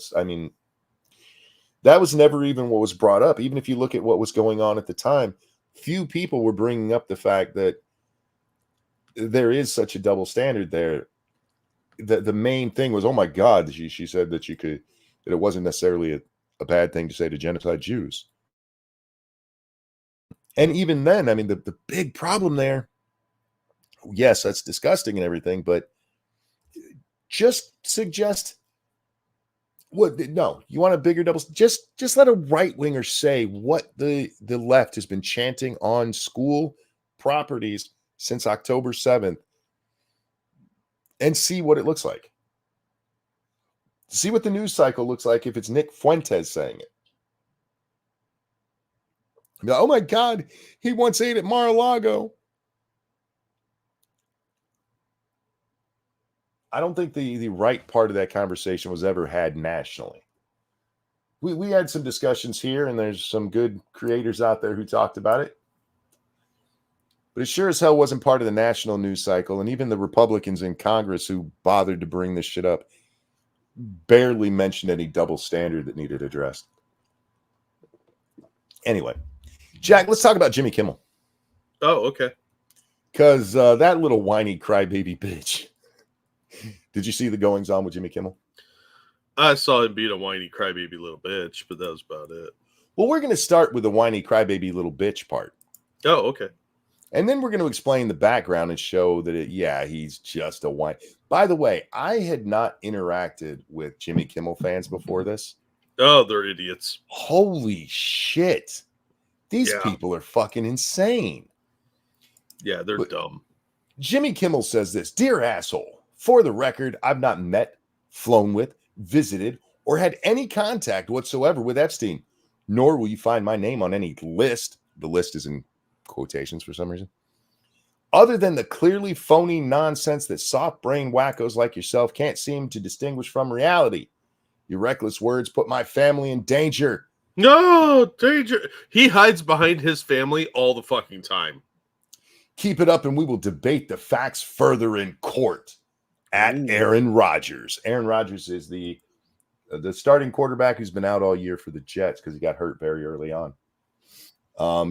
A: that was never even what was brought up. Even if you look at what was going on at the time, few people were bringing up the fact that there is such a double standard there. the main thing was, oh my God, she said that that it wasn't necessarily a bad thing to say to genocide Jews. And even then, I mean, the big problem there, yes, that's disgusting and everything, but just suggest what? No, you want a bigger double? Just let a right winger say what the left has been chanting on school properties since October 7th, and see what it looks like. See what the news cycle looks like if it's Nick Fuentes saying it. Oh my God, he once ate at Mar-a-Lago. I don't think the right part of that conversation was ever had nationally. We had some discussions here, and there's some good creators out there who talked about it. But it sure as hell wasn't part of the national news cycle, and even the Republicans in Congress who bothered to bring this shit up barely mentioned any double standard that needed addressed. Anyway, Jack, let's talk about Jimmy Kimmel.
B: Oh, okay.
A: Because that little whiny crybaby bitch. Did you see the goings on with Jimmy Kimmel?
B: I saw him beat a whiny crybaby little bitch, but that was about it.
A: Well, we're going to start with the whiny crybaby little bitch part.
B: Oh, okay.
A: And then we're going to explain the background and show that, he's just a whine. By the way, I had not interacted with Jimmy Kimmel fans before this.
B: Oh, they're idiots.
A: Holy shit. These people are fucking insane.
B: Yeah, they're dumb.
A: Jimmy Kimmel says this: "Dear asshole, for the record, I've not met, flown with, visited, or had any contact whatsoever with Epstein, nor will you find my name on any list." The list is in quotations for some reason. "Other than the clearly phony nonsense that soft-brain wackos like yourself can't seem to distinguish from reality. Your reckless words put my family in danger."
B: No, danger. He hides behind his family all the fucking time.
A: "Keep it up and we will debate the facts further in court." At Aaron Rodgers. Aaron Rodgers is the starting quarterback who's been out all year for the Jets because he got hurt very early on.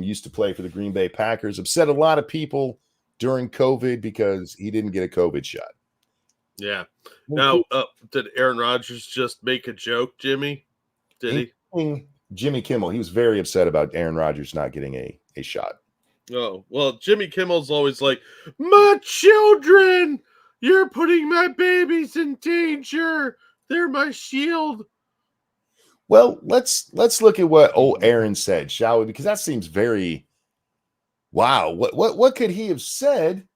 A: Used to play for the Green Bay Packers. Upset a lot of people during COVID because he didn't get a COVID shot.
B: Yeah. Now, did Aaron Rodgers just make a joke, Jimmy? Did he?
A: Jimmy Kimmel, he was very upset about Aaron Rodgers not getting a shot.
B: Oh, well, Jimmy Kimmel's always like, "My children! You're putting my babies in danger. They're my shield."
A: Well, let's look at what old Aaron said, shall we? Because that seems very wow. What could he have said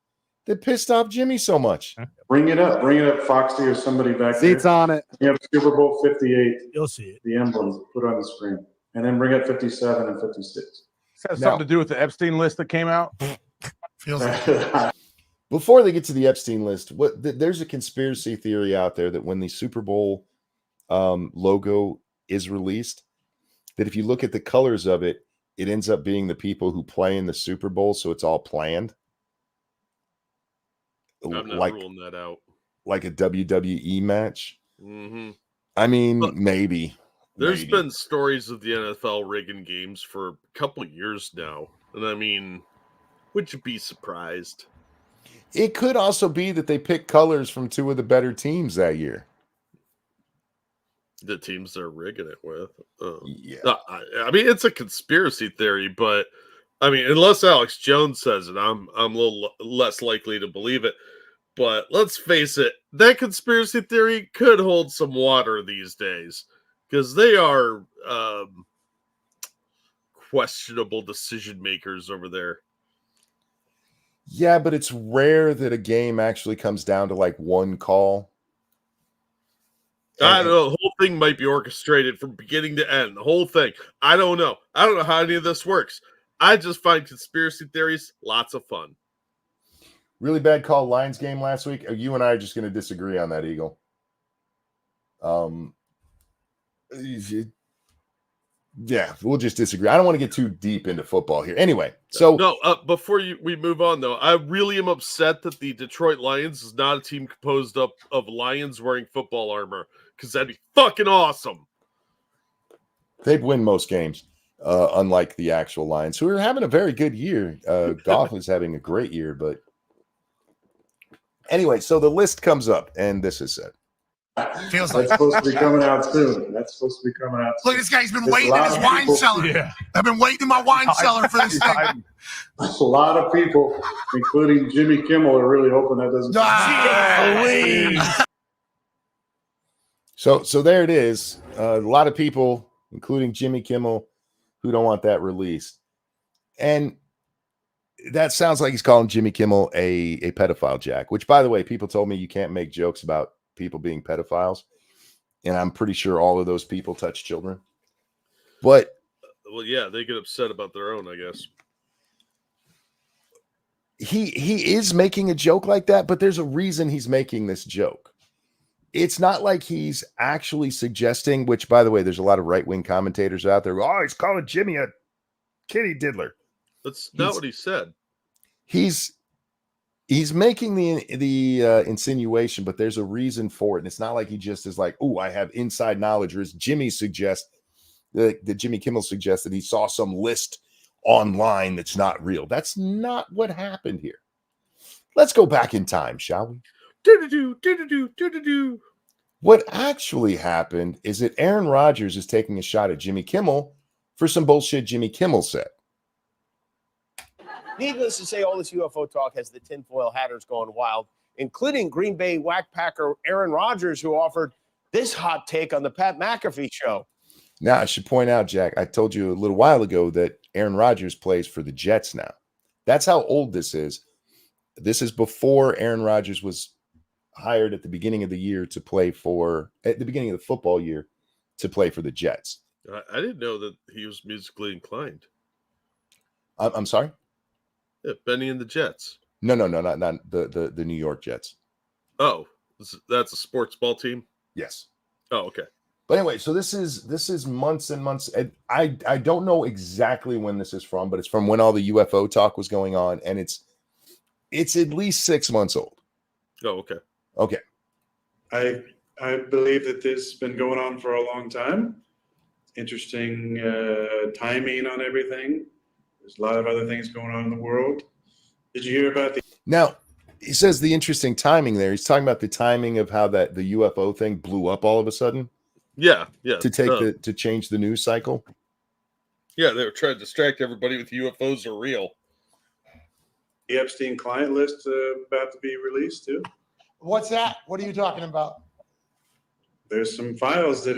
A: that pissed off Jimmy so much?
C: Bring it up, Foxy or somebody back there.
D: Seats on it.
C: You have Super Bowl 58.
D: You'll see it.
C: The emblems, put it on the screen, and then bring up 57 and 56.
E: This has something to do with the Epstein list that came out.
D: Feels like
A: Before they get to the Epstein list, there's a conspiracy theory out there that when the Super Bowl logo is released, that if you look at the colors of it, it ends up being the people who play in the Super Bowl, so it's all planned.
B: I'm not ruling that out.
A: Like a WWE match.
B: Mm-hmm.
A: I mean, maybe.
B: There's been stories of the NFL rigging games for a couple years now. And I mean, would you be surprised?
A: It could also be that they picked colors from two of the better teams that year.
B: The teams they're rigging it with.
A: Yeah.
B: I mean, it's a conspiracy theory, but I mean, unless Alex Jones says it, I'm a little less likely to believe it. But let's face it, that conspiracy theory could hold some water these days because they are questionable decision makers over there.
A: Yeah, but it's rare that a game actually comes down to like one call.
B: I don't know. The whole thing might be orchestrated from beginning to end. The whole thing. I don't know. I don't know how any of this works. I just find conspiracy theories lots of fun.
A: Really bad call Lions game last week. You and I are just going to disagree on that, Eagle. Yeah, we'll just disagree. I don't want to get too deep into football here. Anyway, so
B: no. Before we move on, though, I really am upset that the Detroit Lions is not a team composed up of lions wearing football armor because that'd be fucking awesome.
A: They'd win most games, unlike the actual Lions, who are having a very good year. Goff is having a great year, but Anyway, so the list comes up, and this is it.
D: Feels like
C: That's supposed to be coming out soon. That's supposed to be coming out soon.
D: look, this guy's been
C: There's a
D: waiting in
C: lot
D: his
C: of
D: wine
C: people-
D: cellar.
E: Yeah.
D: I've been waiting in my wine cellar for this thing.
C: A lot of people, including Jimmy Kimmel, are really hoping that doesn't.
A: So there it is. A lot of people, including Jimmy Kimmel, who don't want that released. And that sounds like he's calling Jimmy Kimmel a pedophile, Jack, which, by the way, people told me you can't make jokes about people being pedophiles. And I'm pretty sure all of those people touch children. But
B: Well, yeah, they get upset about their own, I guess.
A: he is making a joke like that, but there's a reason he's making this joke. It's not like he's actually suggesting, which, by the way, there's a lot of right-wing commentators out there. Oh, he's calling Jimmy a kitty diddler.
B: That's not what he said.
A: He's making the insinuation, but there's a reason for it. And it's not like he just is like, oh, I have inside knowledge, or as Jimmy suggests, that Jimmy Kimmel suggests that he saw some list online that's not real. That's not what happened here. Let's go back in time, shall we?
B: Do-do-do.
A: What actually happened is that Aaron Rodgers is taking a shot at Jimmy Kimmel for some bullshit Jimmy Kimmel said.
F: Needless to say, all this UFO talk has the tinfoil hatters going wild, including Green Bay whackpacker Aaron Rodgers, who offered this hot take on the Pat McAfee show.
A: Now, I should point out, Jack, I told you a little while ago that Aaron Rodgers plays for the Jets now. That's how old this is. This is before Aaron Rodgers was hired at the beginning of the year to play for, at the beginning of the football year, to play for the Jets.
B: I didn't know that he was musically inclined.
A: I'm sorry?
B: Yeah, Benny and the Jets.
A: No, not the New York Jets.
B: Oh, that's a sports ball team?
A: Yes.
B: Oh, okay.
A: But anyway, so this is months and months. And I don't know exactly when this is from, but it's from when all the UFO talk was going on, and it's at least 6 months old.
B: Oh, okay.
A: Okay.
C: I believe that this has been going on for a long time. Interesting timing on everything. There's a lot of other things going on in the world. Did you hear about the?
A: Now, he says the interesting timing there. He's talking about the timing of how the UFO thing blew up all of a sudden.
B: Yeah.
A: To change the news cycle.
B: Yeah, they were trying to distract everybody with UFOs are real.
C: The Epstein client list about to be released too.
D: What's that? What are you talking about?
C: There's some files that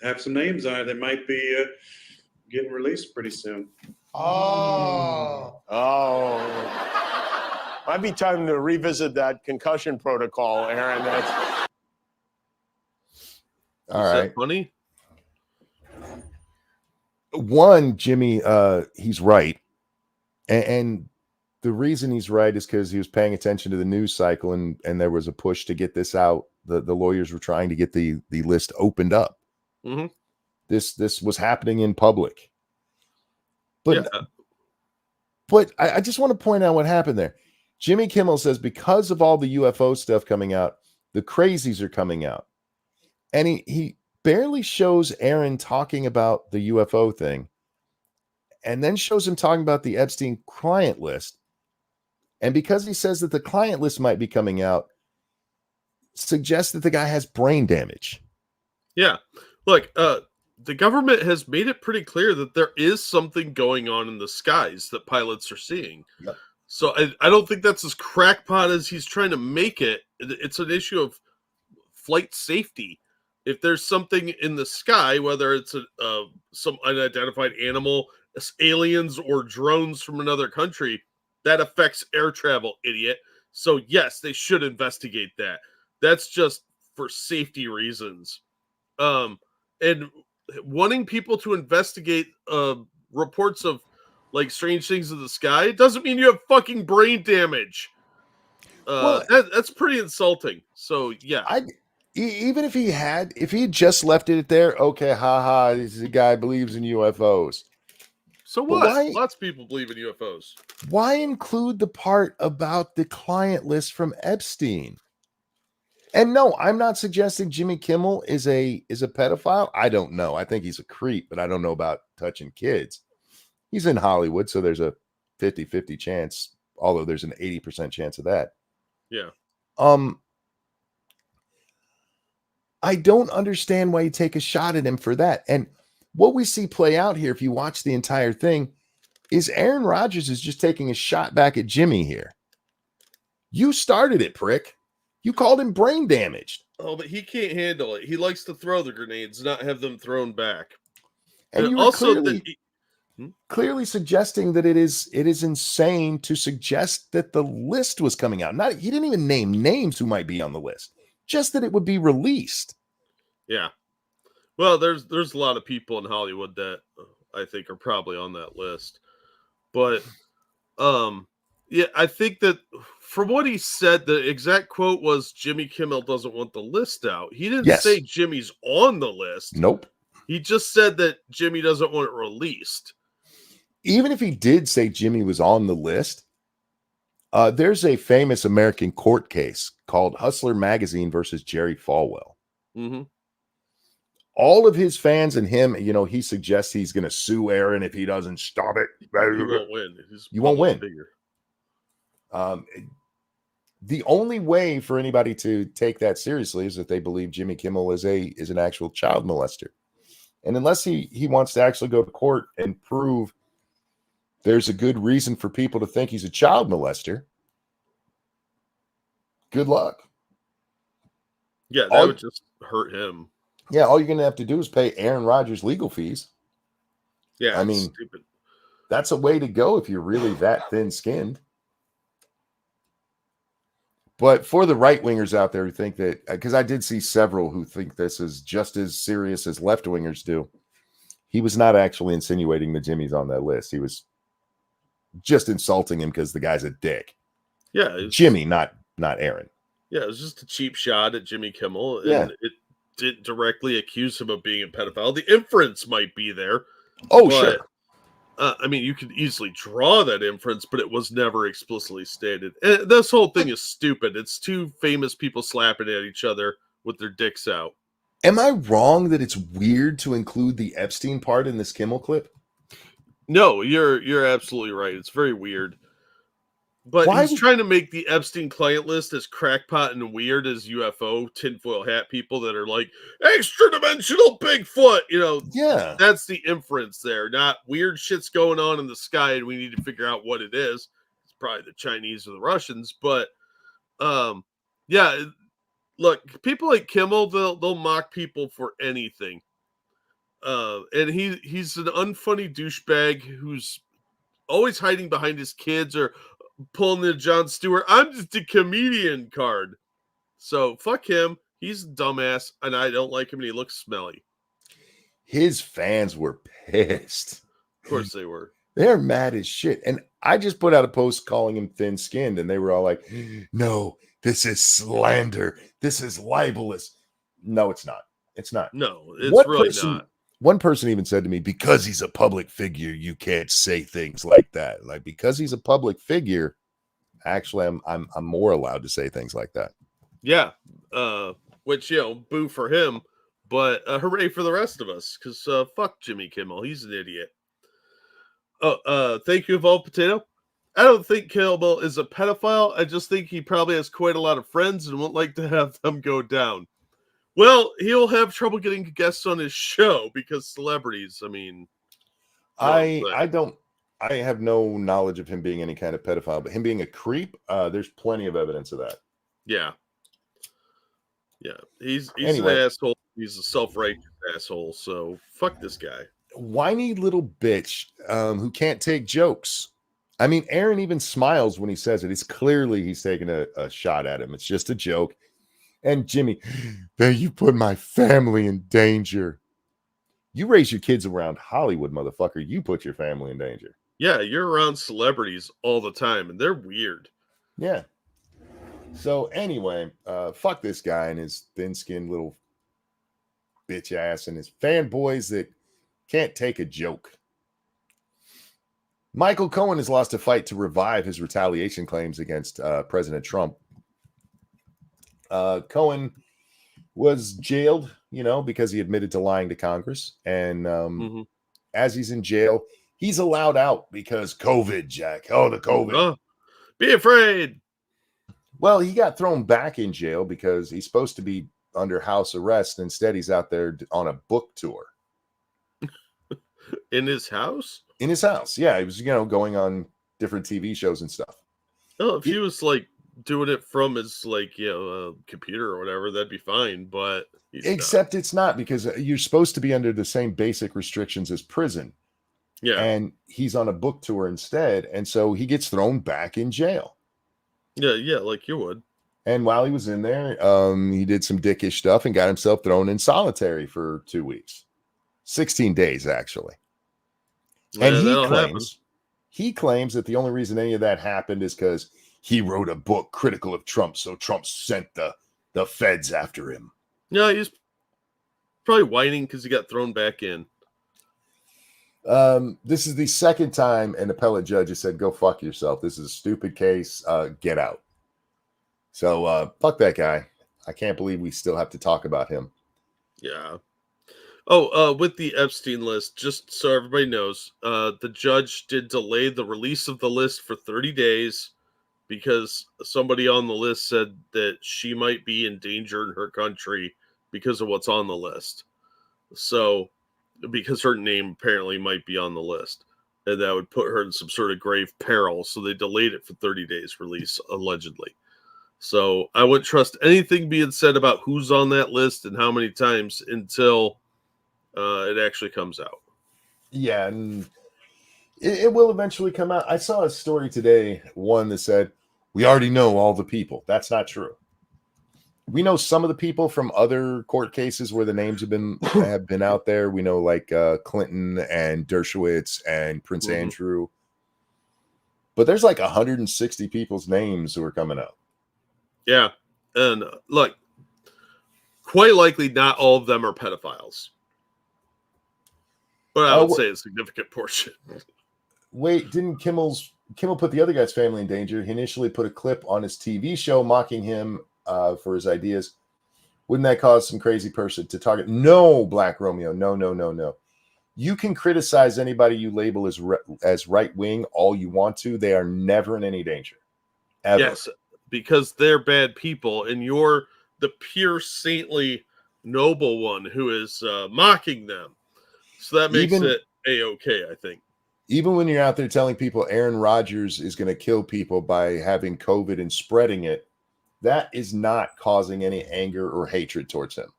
C: have some names on it that might be getting released pretty soon.
D: Oh.
F: Might be time to revisit that concussion protocol, Aaron.
A: All
B: Is
A: right.
B: that funny?
A: One, Jimmy, he's right. And the reason he's right is because he was paying attention to the news cycle, and there was a push to get this out. The lawyers were trying to get the list opened up.
B: Mm-hmm.
A: This was happening in public. But
B: Yeah.
A: But I just want to point out what happened there. Jimmy Kimmel says because of all the UFO stuff coming out, the crazies are coming out. And he barely shows Aaron talking about the UFO thing, and then shows him talking about the Epstein client list. And because he says that the client list might be coming out, suggests that the guy has brain damage.
B: Yeah. Look, the government has made it pretty clear that there is something going on in the skies that pilots are seeing.
A: Yep.
B: So I don't think that's as crackpot as he's trying to make it. It's an issue of flight safety. If there's something in the sky, whether it's some unidentified animal, aliens, or drones from another country, that affects air travel, idiot. So yes, they should investigate that. That's just for safety reasons. And wanting people to investigate reports of like strange things in the sky, it doesn't mean you have fucking brain damage. That's pretty insulting. So yeah.
A: Even if he had just left it there, okay, haha, this is a guy who believes in UFOs.
B: So
A: But
B: what?
A: why-
B: Lots of people believe in UFOs.
A: Why include the part about the client list from Epstein? And no, I'm not suggesting Jimmy Kimmel is a pedophile. I don't know. I think he's a creep, but I don't know about touching kids. He's in Hollywood, so there's a 50-50 chance, although there's an 80% chance of that.
B: Yeah.
A: I don't understand why you take a shot at him for that. And what we see play out here, if you watch the entire thing, is Aaron Rodgers is just taking a shot back at Jimmy here. You started it, prick. You called him brain damaged.
B: Oh, but he can't handle it. He likes to throw the grenades, not have them thrown back.
A: And you were
B: also,
A: clearly suggesting that it is insane to suggest that the list was coming out. Not he didn't even name names who might be on the list, just that it would be released.
B: Yeah. Well, there's a lot of people in Hollywood that I think are probably on that list. But yeah, I think that from what he said, the exact quote was Jimmy Kimmel doesn't want the list out. He didn't say Jimmy's on the list.
A: Nope.
B: He just said that Jimmy doesn't want it released.
A: Even if he did say Jimmy was on the list, there's a famous American court case called Hustler Magazine versus Jerry Falwell.
B: Mm-hmm.
A: All of his fans and him, he suggests he's going to sue Aaron if he doesn't stop it.
B: He won't win.
A: You won't win. The only way for anybody to take that seriously is if they believe Jimmy Kimmel is an actual child molester. And unless he wants to actually go to court and prove there's a good reason for people to think he's a child molester, good luck.
B: Yeah, that would just hurt him.
A: Yeah, all you're going to have to do is pay Aaron Rodgers legal fees.
B: Yeah,
A: I mean,
B: stupid.
A: That's a way to go if you're really that thin-skinned. But for the right-wingers out there who think that, because I did see several who think this is just as serious as left-wingers do, he was not actually insinuating that Jimmy's on that list. He was just insulting him because the guy's a dick.
B: Yeah.
A: Jimmy, not Aaron.
B: Yeah, it was just a cheap shot at Jimmy Kimmel. And
A: yeah.
B: It didn't directly accuse him of being a pedophile. The inference might be there.
A: Oh, sure.
B: I mean, you could easily draw that inference, but it was never explicitly stated. And this whole thing is stupid. It's two famous people slapping at each other with their dicks out.
A: Am I wrong that it's weird to include the Epstein part in this Kimmel clip?
B: No, you're absolutely right. It's very weird. But he's trying to make the Epstein client list as crackpot and weird as UFO tinfoil hat people that are like extra dimensional Bigfoot.
A: Yeah,
B: that's the inference there. Not weird shit's going on in the sky and we need to figure out what it is. It's probably the Chinese or the Russians, but yeah. Look, people like Kimmel, they'll mock people for anything. And he's an unfunny douchebag who's always hiding behind his kids or pulling the Jon Stewart, I'm just a comedian card. So fuck him. He's a dumbass, and I don't like him, and he looks smelly.
A: His fans were pissed.
B: Of course they were.
A: They're mad as shit. And I just put out a post calling him thin-skinned, and they were all like, no, this is slander. This is libelous. No, it's not. It's not.
B: No, it's really not.
A: One person even said to me, because he's a public figure, you can't say things like that. Like, because he's a public figure, actually, I'm more allowed to say things like that.
B: Yeah. Which, boo for him, but hooray for the rest of us, because fuck Jimmy Kimmel. He's an idiot. Thank you, Evolved Potato. I don't think Kimmel is a pedophile. I just think he probably has quite a lot of friends and won't like to have them go down. Well, he'll have trouble getting guests on his show because celebrities, I mean.
A: I have no knowledge of him being any kind of pedophile, but him being a creep, there's plenty of evidence of that.
B: Yeah. Yeah. He's
A: Anyway.
B: an asshole. He's a self-righteous asshole. So fuck this guy.
A: Whiny little bitch who can't take jokes. I mean, Aaron even smiles when he says it. It's clearly he's taking a shot at him. It's just a joke. And Jimmy, you put my family in danger. You raise your kids around Hollywood, motherfucker. You put your family in danger.
B: Yeah, you're around celebrities all the time, and they're weird.
A: Yeah. So anyway, fuck this guy and his thin-skinned little bitch ass and his fanboys that can't take a joke. Michael Cohen has lost a fight to revive his retaliation claims against President Trump. Cohen was jailed, because he admitted to lying to Congress. And as he's in jail, he's allowed out because COVID, Jack. Oh, the COVID.
B: Be afraid.
A: Well, he got thrown back in jail because he's supposed to be under house arrest. Instead, he's out there on a book tour.
B: In his house?
A: In his house. Yeah, he was, going on different TV shows and stuff.
B: Oh, if he was like doing it from his computer or whatever, that'd be fine. But
A: except it's not, because you're supposed to be under the same basic restrictions as prison.
B: Yeah.
A: And he's on a book tour instead, and so he gets thrown back in jail.
B: Yeah, like you would.
A: And while he was in there, he did some dickish stuff and got himself thrown in solitary for 2 weeks. 16 days, actually. And he claims that the only reason any of that happened is because he wrote a book critical of Trump, so Trump sent the feds after him.
B: Yeah, he's probably whining because he got thrown back in.
A: This is the second time an appellate judge has said, go fuck yourself. This is a stupid case. Get out. So fuck that guy. I can't believe we still have to talk about him.
B: Yeah. Oh, with the Epstein list, just so everybody knows, the judge did delay the release of the list for 30 days because somebody on the list said that she might be in danger in her country because of what's on the list. So, because her name apparently might be on the list, and that would put her in some sort of grave peril. So they delayed it for 30 days release, allegedly. So I wouldn't trust anything being said about who's on that list and how many times until it actually comes out.
A: Yeah, and it will eventually come out. I saw a story today, one that said, we already know all the people. That's not true. We know some of the people from other court cases where the names have been out there. We know like Clinton and Dershowitz and Prince Andrew. But there's like 160 people's names who are coming out.
B: Yeah. And look, quite likely not all of them are pedophiles. But I would say a significant portion.
A: Wait, didn't Kimmel put the other guy's family in danger? He initially put a clip on his TV show mocking him for his ideas. Wouldn't that cause some crazy person to target? No, Black Romeo. No. You can criticize anybody you label as right-wing all you want to. They are never in any danger. Ever.
B: Yes, because they're bad people, and you're the pure, saintly, noble one who is mocking them. So that makes it A-okay, I think.
A: Even when you're out there telling people Aaron Rodgers is going to kill people by having COVID and spreading it, that is not causing any anger or hatred towards him.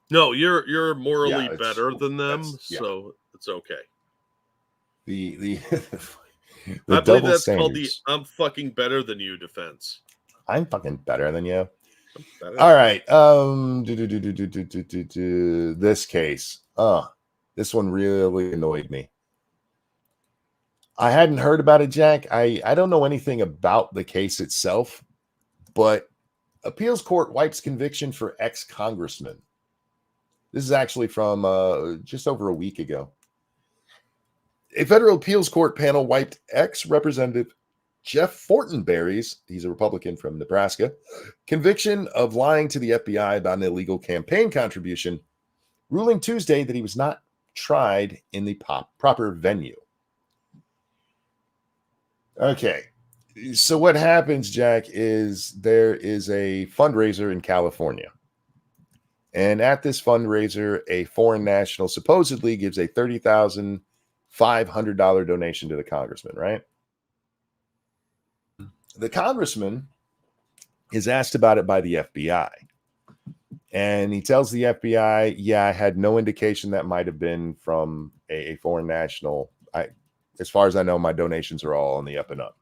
B: No, you're morally better than them, so it's okay.
A: The
B: I believe that's called the "I'm fucking better than you" defense.
A: I'm fucking better than you. All right. This case. This one really annoyed me. I hadn't heard about it, Jack. I don't know anything about the case itself, but appeals court wipes conviction for ex-congressman. This is actually from just over a week ago. A federal appeals court panel wiped ex-representative Jeff Fortenberry's, he's a Republican from Nebraska, conviction of lying to the FBI about an illegal campaign contribution, ruling Tuesday that he was not tried in the proper venue. Okay, so what happens, Jack, is there is a fundraiser in California. And at this fundraiser, a foreign national supposedly gives a $30,500 donation to the congressman, right? The congressman is asked about it by the FBI. And he tells the FBI, yeah, I had no indication that might have been from a foreign national. As far as I know, my donations are all on the up and up.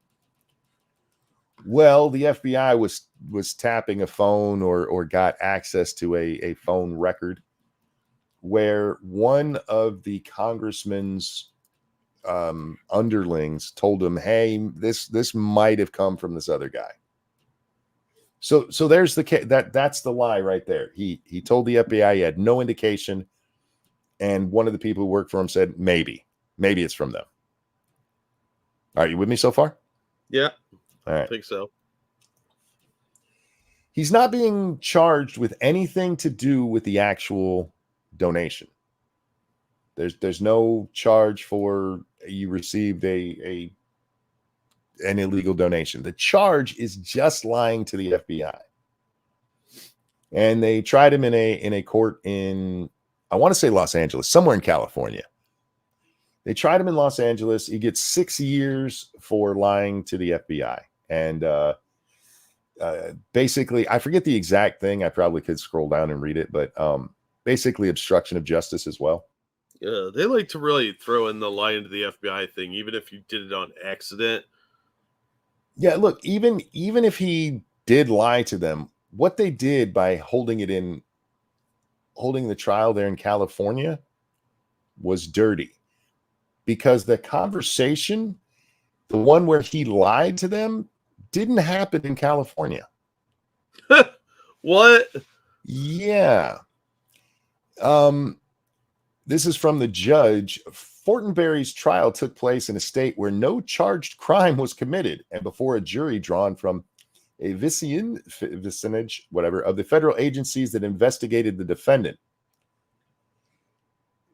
A: Well, the FBI was tapping a phone or got access to a phone record where one of the congressman's underlings told him, hey, this might have come from this other guy. So there's that's the lie right there. He told the FBI he had no indication, and one of the people who worked for him said maybe it's from them. Are you with me so far?
B: Yeah.
A: All right.
B: I think so.
A: He's not being charged with anything to do with the actual donation. There's no charge for you received a an illegal donation. The charge is just lying to the FBI. And they tried him in a court in, I want to say Los Angeles, somewhere in California. They tried him in Los Angeles. He gets 6 years for lying to the FBI. And basically, I forget the exact thing. I probably could scroll down and read it, but basically obstruction of justice as well.
B: Yeah, they like to really throw in the lying to the FBI thing, even if you did it on accident.
A: Yeah, look, even if he did lie to them, what they did by holding the trial there in California was dirty, because the conversation, the one where he lied to them, didn't happen in California.
B: What?
A: Yeah. This is from the judge. Fortenberry's trial took place in a state where no charged crime was committed and before a jury drawn from a vicinage, whatever, of the federal agencies that investigated the defendant.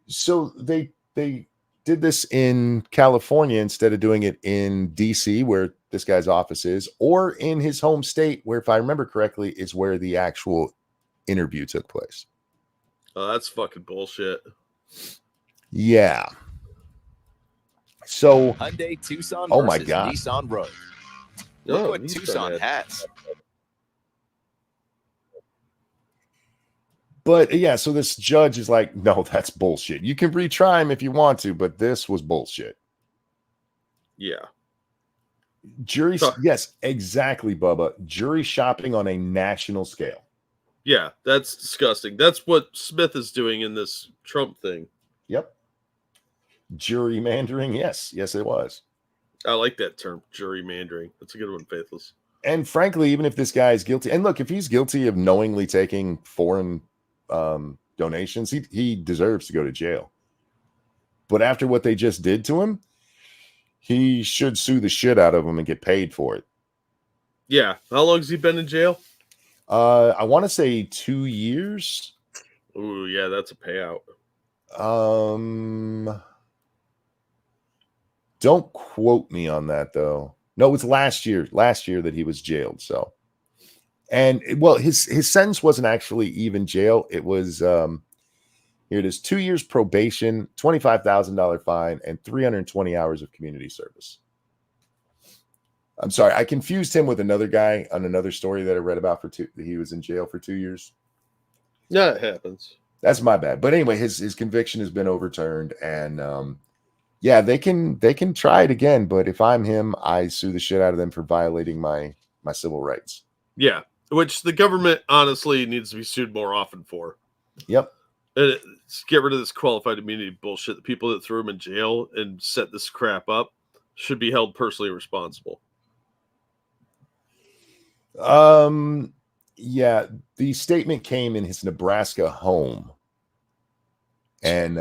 A: So they did this in California instead of doing it in DC, where this guy's office is, or in his home state, where, if I remember correctly, is where the actual interview took place.
B: Oh, that's fucking bullshit.
A: Yeah. So,
G: Hyundai Tucson
A: oh my
G: versus
A: God.
G: Nissan Rogue. Look what Tucson has.
A: But yeah, so this judge is like, no, that's bullshit. You can retry him if you want to, but this was bullshit.
B: Yeah.
A: Jury, yes, exactly, Bubba. Jury shopping on a national scale.
B: Yeah, that's disgusting. That's what Smith is doing in this Trump thing.
A: Yep. Gerrymandering, yes, it was.
B: I like that term, gerrymandering. That's a good one, Faithless.
A: And frankly, even if this guy is guilty, and look, if he's guilty of knowingly taking foreign donations, he deserves to go to jail. But after what they just did to him, he should sue the shit out of him and get paid for it.
B: Yeah. How long has he been in jail?
A: I want to say 2 years.
B: Ooh, yeah, that's a payout.
A: Don't quote me on that though. No, it's last year that he was jailed. So, and well, his sentence wasn't actually even jail. It was here it is: 2 years probation, $25,000 fine, and 320 hours of community service. I'm sorry, I confused him with another guy on another story that I read about he was in jail for 2 years.
B: Yeah, it happens.
A: That's my bad. But anyway, his conviction has been overturned, and yeah, they can try it again. But if I'm him, I sue the shit out of them for violating my civil rights.
B: Yeah, which the government honestly needs to be sued more often for.
A: Yep.
B: And get rid of this qualified immunity bullshit. The people that threw him in jail and set this crap up should be held personally responsible.
A: Yeah, the statement came in his Nebraska home, and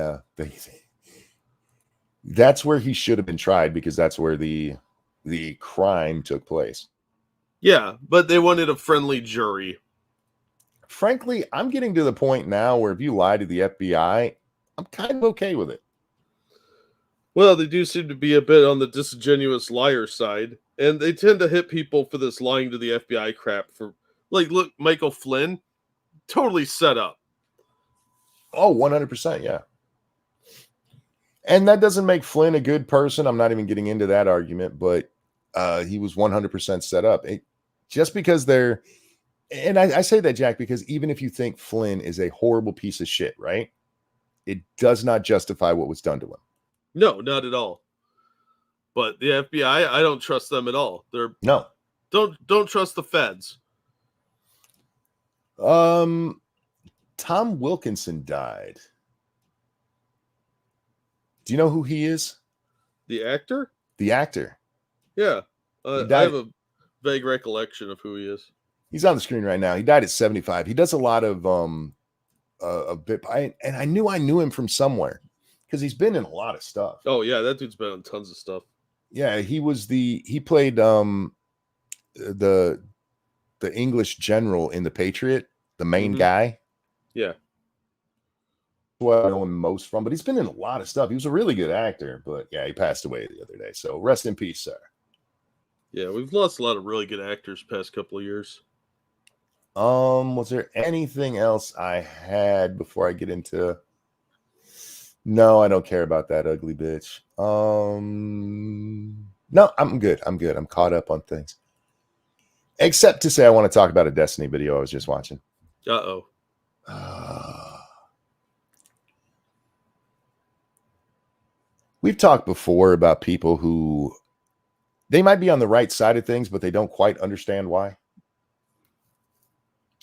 A: that's where he should have been tried, because that's where the crime took place.
B: Yeah, but they wanted a friendly jury.
A: Frankly, I'm getting to the point now where if you lie to the FBI, I'm kind of okay with it.
B: Well, they do seem to be a bit on the disingenuous liar side, and they tend to hit people for this lying to the FBI crap. For like, look, Michael Flynn, totally set up.
A: Oh, 100%, yeah. And that doesn't make Flynn a good person. I'm not even getting into that argument, but he was 100% set up. Just because they're, and I say that, Jack, because even if you think Flynn is a horrible piece of shit, right? It does not justify what was done to him.
B: No, not at all. But the FBI, I don't trust them at all.
A: No.
B: Don't trust the feds.
A: Tom Wilkinson died. Do you know who he is?
B: The actor?
A: The actor.
B: Yeah. I have a vague recollection of who he is.
A: He's on the screen right now. He died at 75. He does a lot of a bit, and I knew him from somewhere because he's been in a lot of stuff.
B: Oh yeah, that dude's been on tons of stuff.
A: Yeah, he played the English general in The Patriot, the main guy.
B: Yeah.
A: What I know him most from, but he's been in a lot of stuff. He was a really good actor, but yeah, he passed away the other day. So rest in peace, sir.
B: Yeah, we've lost a lot of really good actors past couple of years.
A: Was there anything else I had before I get into? No, I don't care about that ugly bitch. No, I'm good. I'm good. I'm caught up on things. Except to say I want to talk about a Destiny video I was just watching.
B: Uh-oh.
A: We've talked before about people who they might be on the right side of things, but they don't quite understand why.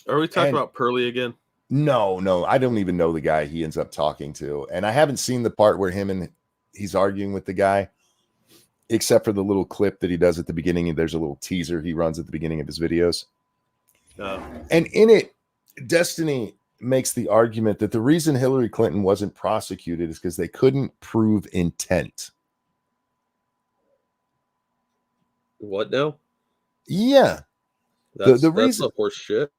B: Are we talking about Pearly again?
A: No, I don't even know the guy he ends up talking to. And I haven't seen the part where he's arguing with the guy, except for the little clip that he does at the beginning. There's a little teaser he runs at the beginning of his videos. And in it, Destiny makes the argument that the reason Hillary Clinton wasn't prosecuted is because they couldn't prove intent.
B: What now?
A: Yeah.
B: That's
A: reason
B: horse shit.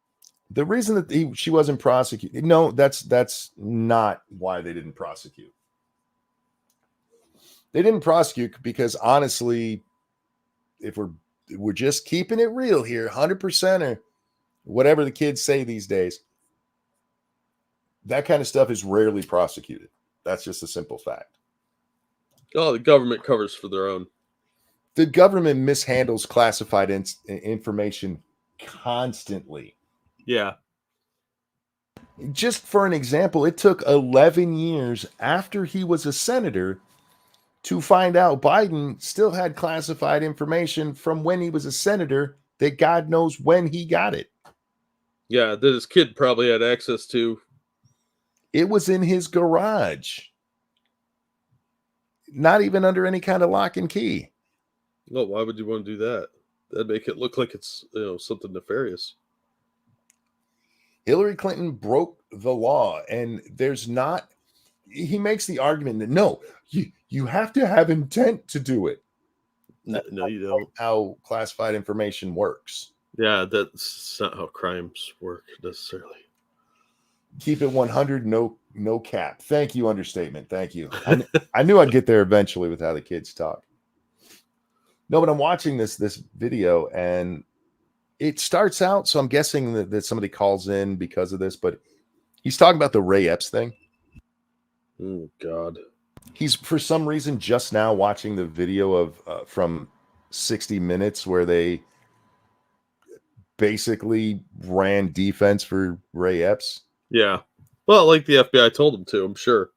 A: The reason that she wasn't prosecuted, no, that's not why they didn't prosecute. They didn't prosecute because honestly, if we're just keeping it real here, 100% or whatever the kids say these days, that kind of stuff is rarely prosecuted. That's just a simple fact.
B: Oh, the government covers for their own.
A: The government mishandles classified information constantly.
B: Yeah.
A: Just for an example, it took 11 years after he was a senator to find out Biden still had classified information from when he was a senator that God knows when he got it.
B: Yeah, that his kid probably had access to.
A: It was in his garage. Not even under any kind of lock and key.
B: No, why would you want to do that? That'd make it look like it's something nefarious.
A: Hillary Clinton broke the law, and he makes the argument that no, you have to have intent to do it.
B: No, you don't.
A: How classified information works.
B: Yeah, that's not how crimes work necessarily.
A: Keep it 100, no cap. Thank you, understatement. Thank you. I knew I'd get there eventually with how the kids talk. No, but I'm watching this video, and it starts out, so I'm guessing that somebody calls in because of this, but he's talking about the Ray Epps thing.
B: Oh, God.
A: He's, for some reason, just now watching the video of from 60 Minutes where they basically ran defense for Ray Epps.
B: Yeah. Well, like the FBI told him to, I'm sure.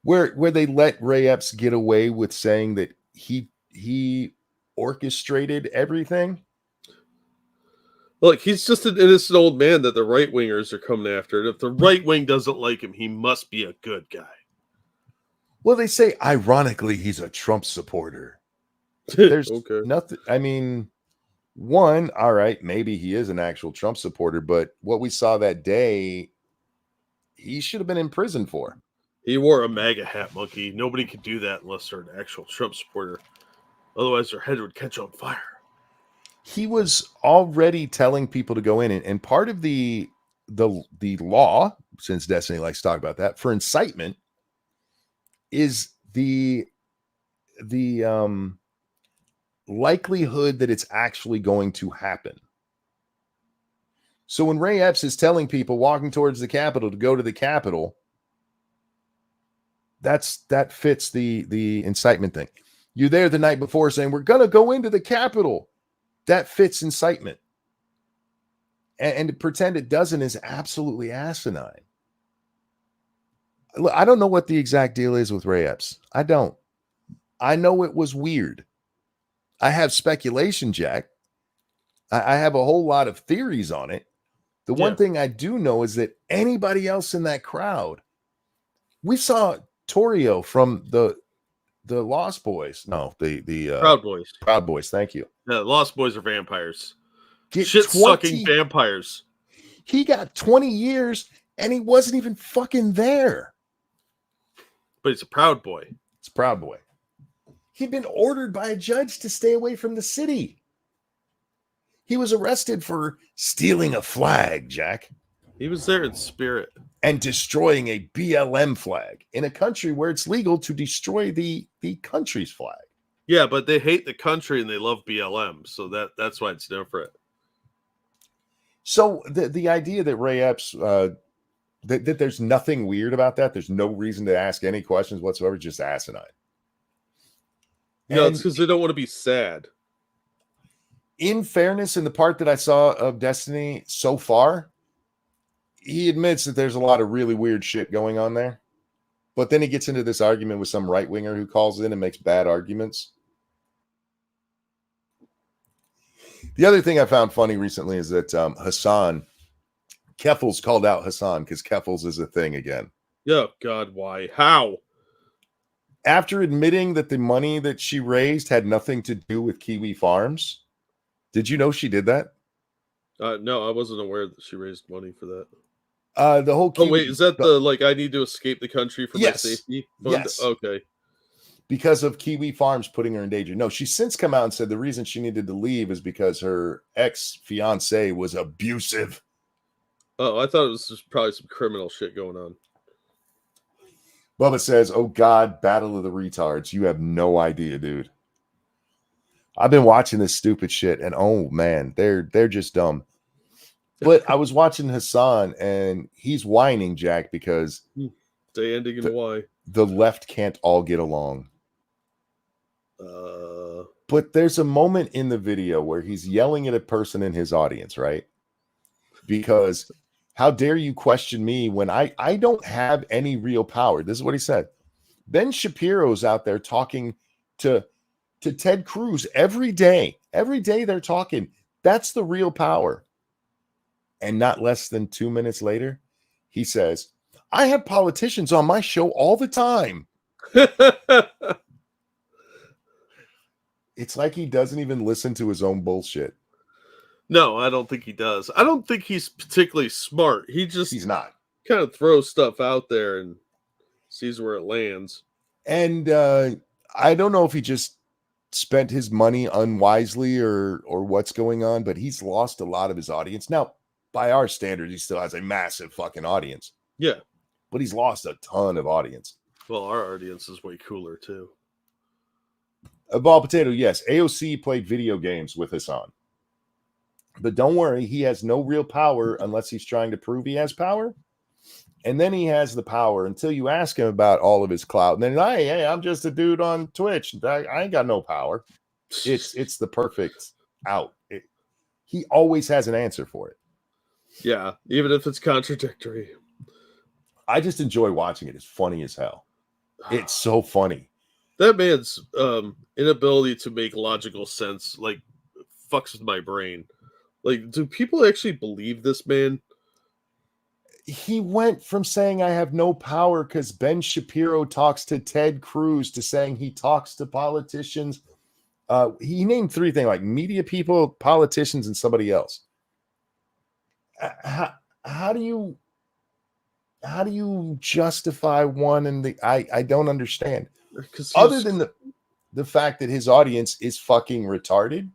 A: Where they let Ray Epps get away with saying that he orchestrated everything.
B: Look, he's just an innocent old man that the right wingers are coming after. And if the right wing doesn't like him, he must be a good guy.
A: Well, they say, ironically, he's a Trump supporter. There's
B: okay.
A: Nothing. I mean, one, all right, maybe he is an actual Trump supporter, but what we saw that day, he should have been in prison for.
B: He wore a MAGA hat, monkey. Nobody could do that unless they're an actual Trump supporter. Otherwise, their head would catch on fire.
A: He was already telling people to go in, and part of the law, since Destiny likes to talk about that, for incitement is the likelihood that it's actually going to happen. So when Ray Epps is telling people walking towards the Capitol to go to the Capitol, that fits the incitement thing. You're there the night before saying, we're going to go into the Capitol. That fits incitement. And to pretend it doesn't is absolutely asinine. Look, I don't know what the exact deal is with Ray Epps. I don't. I know it was weird. I have speculation, Jack. I have a whole lot of theories on it. The one thing I do know is that anybody else in that crowd, we saw Torrio from the Lost Boys. No, the
B: Proud Boys.
A: Proud Boys. Thank you.
B: Yeah, Lost Boys are vampires. Shit-sucking vampires.
A: He got 20 years and he wasn't even fucking there.
B: But he's a Proud Boy.
A: It's Proud Boy. He'd been ordered by a judge to stay away from the city. He was arrested for stealing a flag, Jack.
B: He was there in spirit.
A: And destroying a BLM flag in a country where it's legal to destroy the country's flag.
B: Yeah, but they hate the country and they love BLM, so that's why it's different.
A: So the idea that Ray Epps that there's nothing weird about that. There's no reason to ask any questions whatsoever. Just asinine.
B: No, it's because they don't want to be sad.
A: In fairness, in the part that I saw of Destiny so far, he admits that there's a lot of really weird shit going on there. But then he gets into this argument with some right winger who calls in and makes bad arguments. The other thing I found funny recently is that Keffels called out Hassan because Keffels is a thing again.
B: Oh, God, why? How?
A: After admitting that the money that she raised had nothing to do with Kiwi Farms. Did you know she did that?
B: No, I wasn't aware that she raised money for that.
A: The whole Kiwi,
B: wait, is that the I need to escape the country for my safety fund?
A: Yes.
B: Okay.
A: Because of Kiwi Farms putting her in danger. No, she's since come out and said the reason she needed to leave is because her ex-fiance was abusive.
B: Oh, I thought it was just probably some criminal shit going on.
A: Bubba says, "Oh God, Battle of the Retards. You have no idea, dude. I've been watching this stupid shit, and oh man, they're just dumb." But I was watching Hassan, and he's whining, Jack, because
B: day ending in Y.
A: The left can't all get along. But there's a moment in the video where he's yelling at a person in his audience, right? Because how dare you question me when I don't have any real power? This is what he said. Ben Shapiro's out there talking to Ted Cruz every day. Every day they're talking. That's the real power. And not less than 2 minutes later, he says, "I have politicians on my show all the time." It's like he doesn't even listen to his own bullshit.
B: No, I don't think he does. I don't think he's particularly smart. He's
A: not.
B: Kind of throws stuff out there and sees where it lands.
A: And I don't know if he just spent his money unwisely or what's going on, but he's lost a lot of his audience. Now, by our standards, he still has a massive fucking audience.
B: Yeah.
A: But he's lost a ton of audience.
B: Well, our audience is way cooler, too.
A: A ball potato, yes. AOC played video games with Hassan. But don't worry, he has no real power unless he's trying to prove he has power. And then he has the power until you ask him about all of his clout. And then, hey, I'm just a dude on Twitch. I ain't got no power. It's the perfect out. He always has an answer for it.
B: Yeah, even if it's contradictory.
A: I just enjoy watching it. It's funny as hell. It's so funny.
B: That man's inability to make logical sense, fucks with my brain. Do people actually believe this man?
A: He went from saying I have no power because Ben Shapiro talks to Ted Cruz to saying he talks to politicians. He named three things like media people, politicians, and somebody else. How do you justify one and the I don't understand. Other than the fact that his audience is fucking retarded,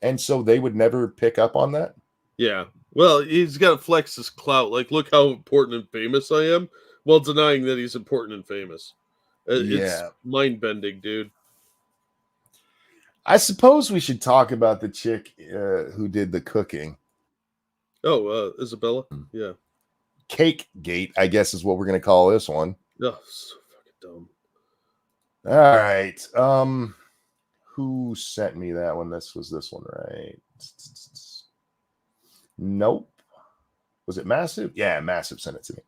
A: and so they would never pick up on that.
B: Yeah. Well, he's got to flex his clout. Look how important and famous I am, while denying that he's important and famous. It's mind-bending, dude.
A: I suppose we should talk about the chick who did the cooking.
B: Oh, Isabella? Yeah.
A: Cake Gate, I guess is what we're going to call this one.
B: Oh, so fucking dumb.
A: All right. Who sent me that one? This was this one, right? Nope. Was it Massive? Yeah, Massive sent it to me.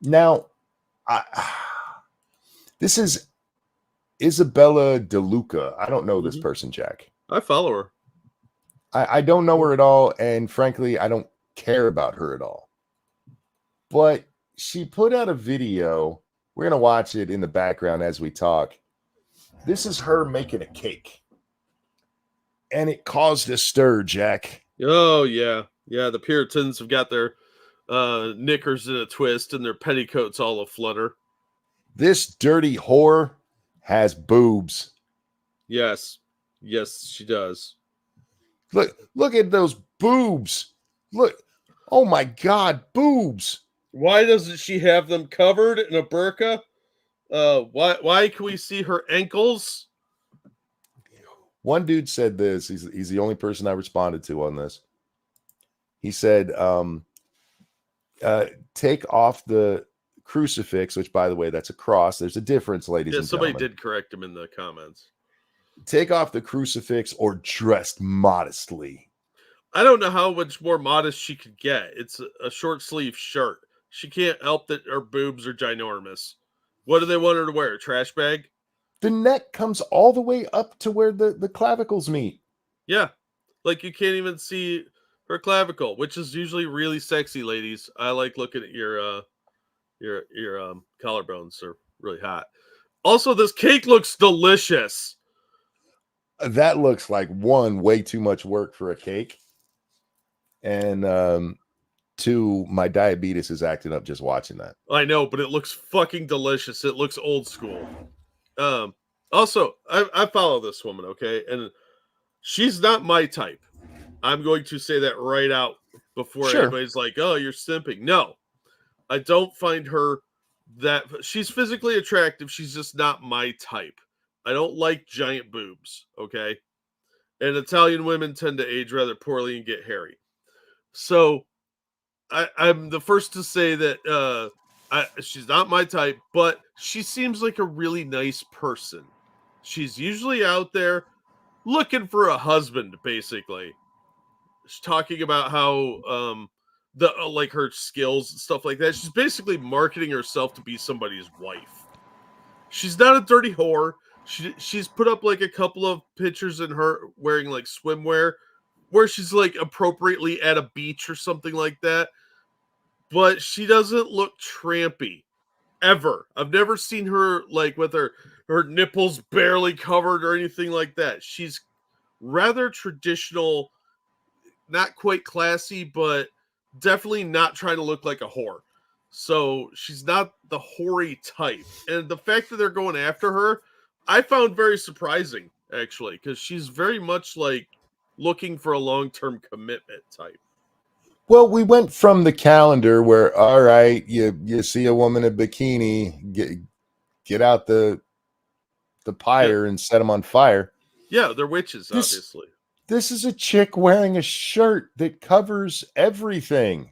A: Now, this is Isabella DeLuca. I don't know this person, Jack.
B: I follow her.
A: I don't know her at all, and frankly, I don't care about her at all. But she put out a video. We're going to watch it in the background as we talk. This is her making a cake. And it caused a stir, Jack.
B: Oh, yeah. Yeah, the Puritans have got their knickers in a twist and their petticoats all aflutter.
A: This dirty whore has boobs.
B: Yes. Yes, she does.
A: Look at those boobs. Look. Oh, my God, boobs.
B: Why doesn't she have them covered in a burqa? Why can we see her ankles?
A: One dude said this. He's the only person I responded to on this. He said, take off the crucifix, which, by the way, that's a cross. There's a difference, ladies and
B: somebody
A: gentlemen.
B: did correct him in the comments.
A: Take off the crucifix or dress modestly.
B: I don't know how much more modest she could get. It's a short sleeve shirt. She can't help that her boobs are ginormous. What do they want her to wear? A trash bag?
A: The neck comes all the way up to where the clavicles meet.
B: Yeah. Like you can't even see her clavicle, which is usually really sexy, ladies. I like looking at your collarbones. They're really hot. Also, this cake looks delicious.
A: That looks like way too much work for a cake. And two, my diabetes is acting up just watching that.
B: I know, but it looks fucking delicious. It looks old school. Also, I follow this woman, okay? And she's not my type. I'm going to say that right out before anybody's like, oh, you're simping. No, I don't find her that... She's physically attractive. She's just not my type. I don't like giant boobs, okay? And Italian women tend to age rather poorly and get hairy. So I'm the first to say that she's not my type, but she seems like a really nice person. She's usually out there looking for a husband, basically. She's talking about how like her skills and stuff like that. She's basically marketing herself to be somebody's wife. She's not a dirty whore. She's put up like a couple of pictures in her wearing like swimwear where she's like appropriately at a beach or something like that. But she doesn't look trampy ever. I've never seen her like with her nipples barely covered or anything like that. She's rather traditional, not quite classy, but definitely not trying to look like a whore. So she's not the hoary type. And the fact that they're going after her, I found very surprising, actually, because she's very much like looking for a long-term commitment type.
A: Well, we went from the calendar where, all right, you see a woman in a bikini, get out the pyre and set them on fire.
B: Yeah, they're witches, obviously.
A: This is a chick wearing a shirt that covers everything.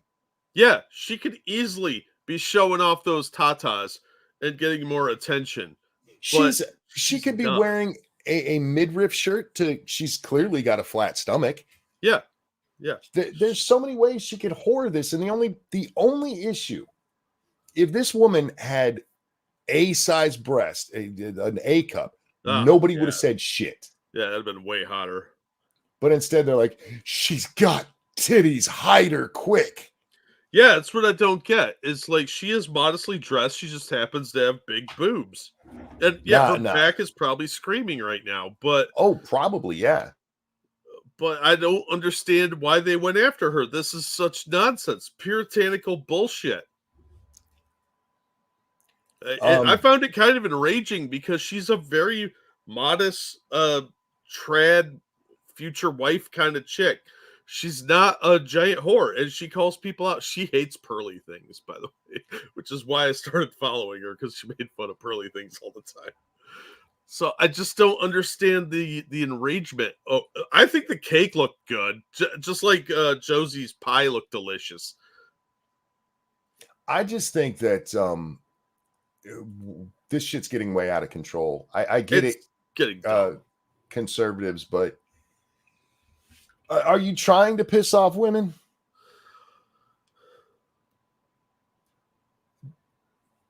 B: Yeah, she could easily be showing off those tatas and getting more attention.
A: She could be wearing a midriff shirt she's clearly got a flat stomach.
B: Yeah.
A: There's so many ways she could whore this, and the only issue, if this woman had a size breast, an A cup, nobody would have said shit.
B: Yeah, that'd have been way hotter.
A: But instead, they're like, she's got titties, hide her quick.
B: Yeah, that's what I don't get. It's like she is modestly dressed. She just happens to have big boobs. And her back is probably screaming right now. But
A: probably, yeah.
B: But I don't understand why they went after her. This is such nonsense. Puritanical bullshit. And I found it kind of enraging because she's a very modest, trad, future wife kind of chick. She's not a giant whore, and she calls people out. She hates pearly things, by the way, which is why I started following her, because she made fun of pearly things all the time. So I just don't understand the enragement. Oh, I think the cake looked good, just like Josie's pie looked delicious.
A: I just think that this shit's getting way out of control. I get
B: it's
A: it,
B: getting
A: conservatives, but are you trying to piss off women?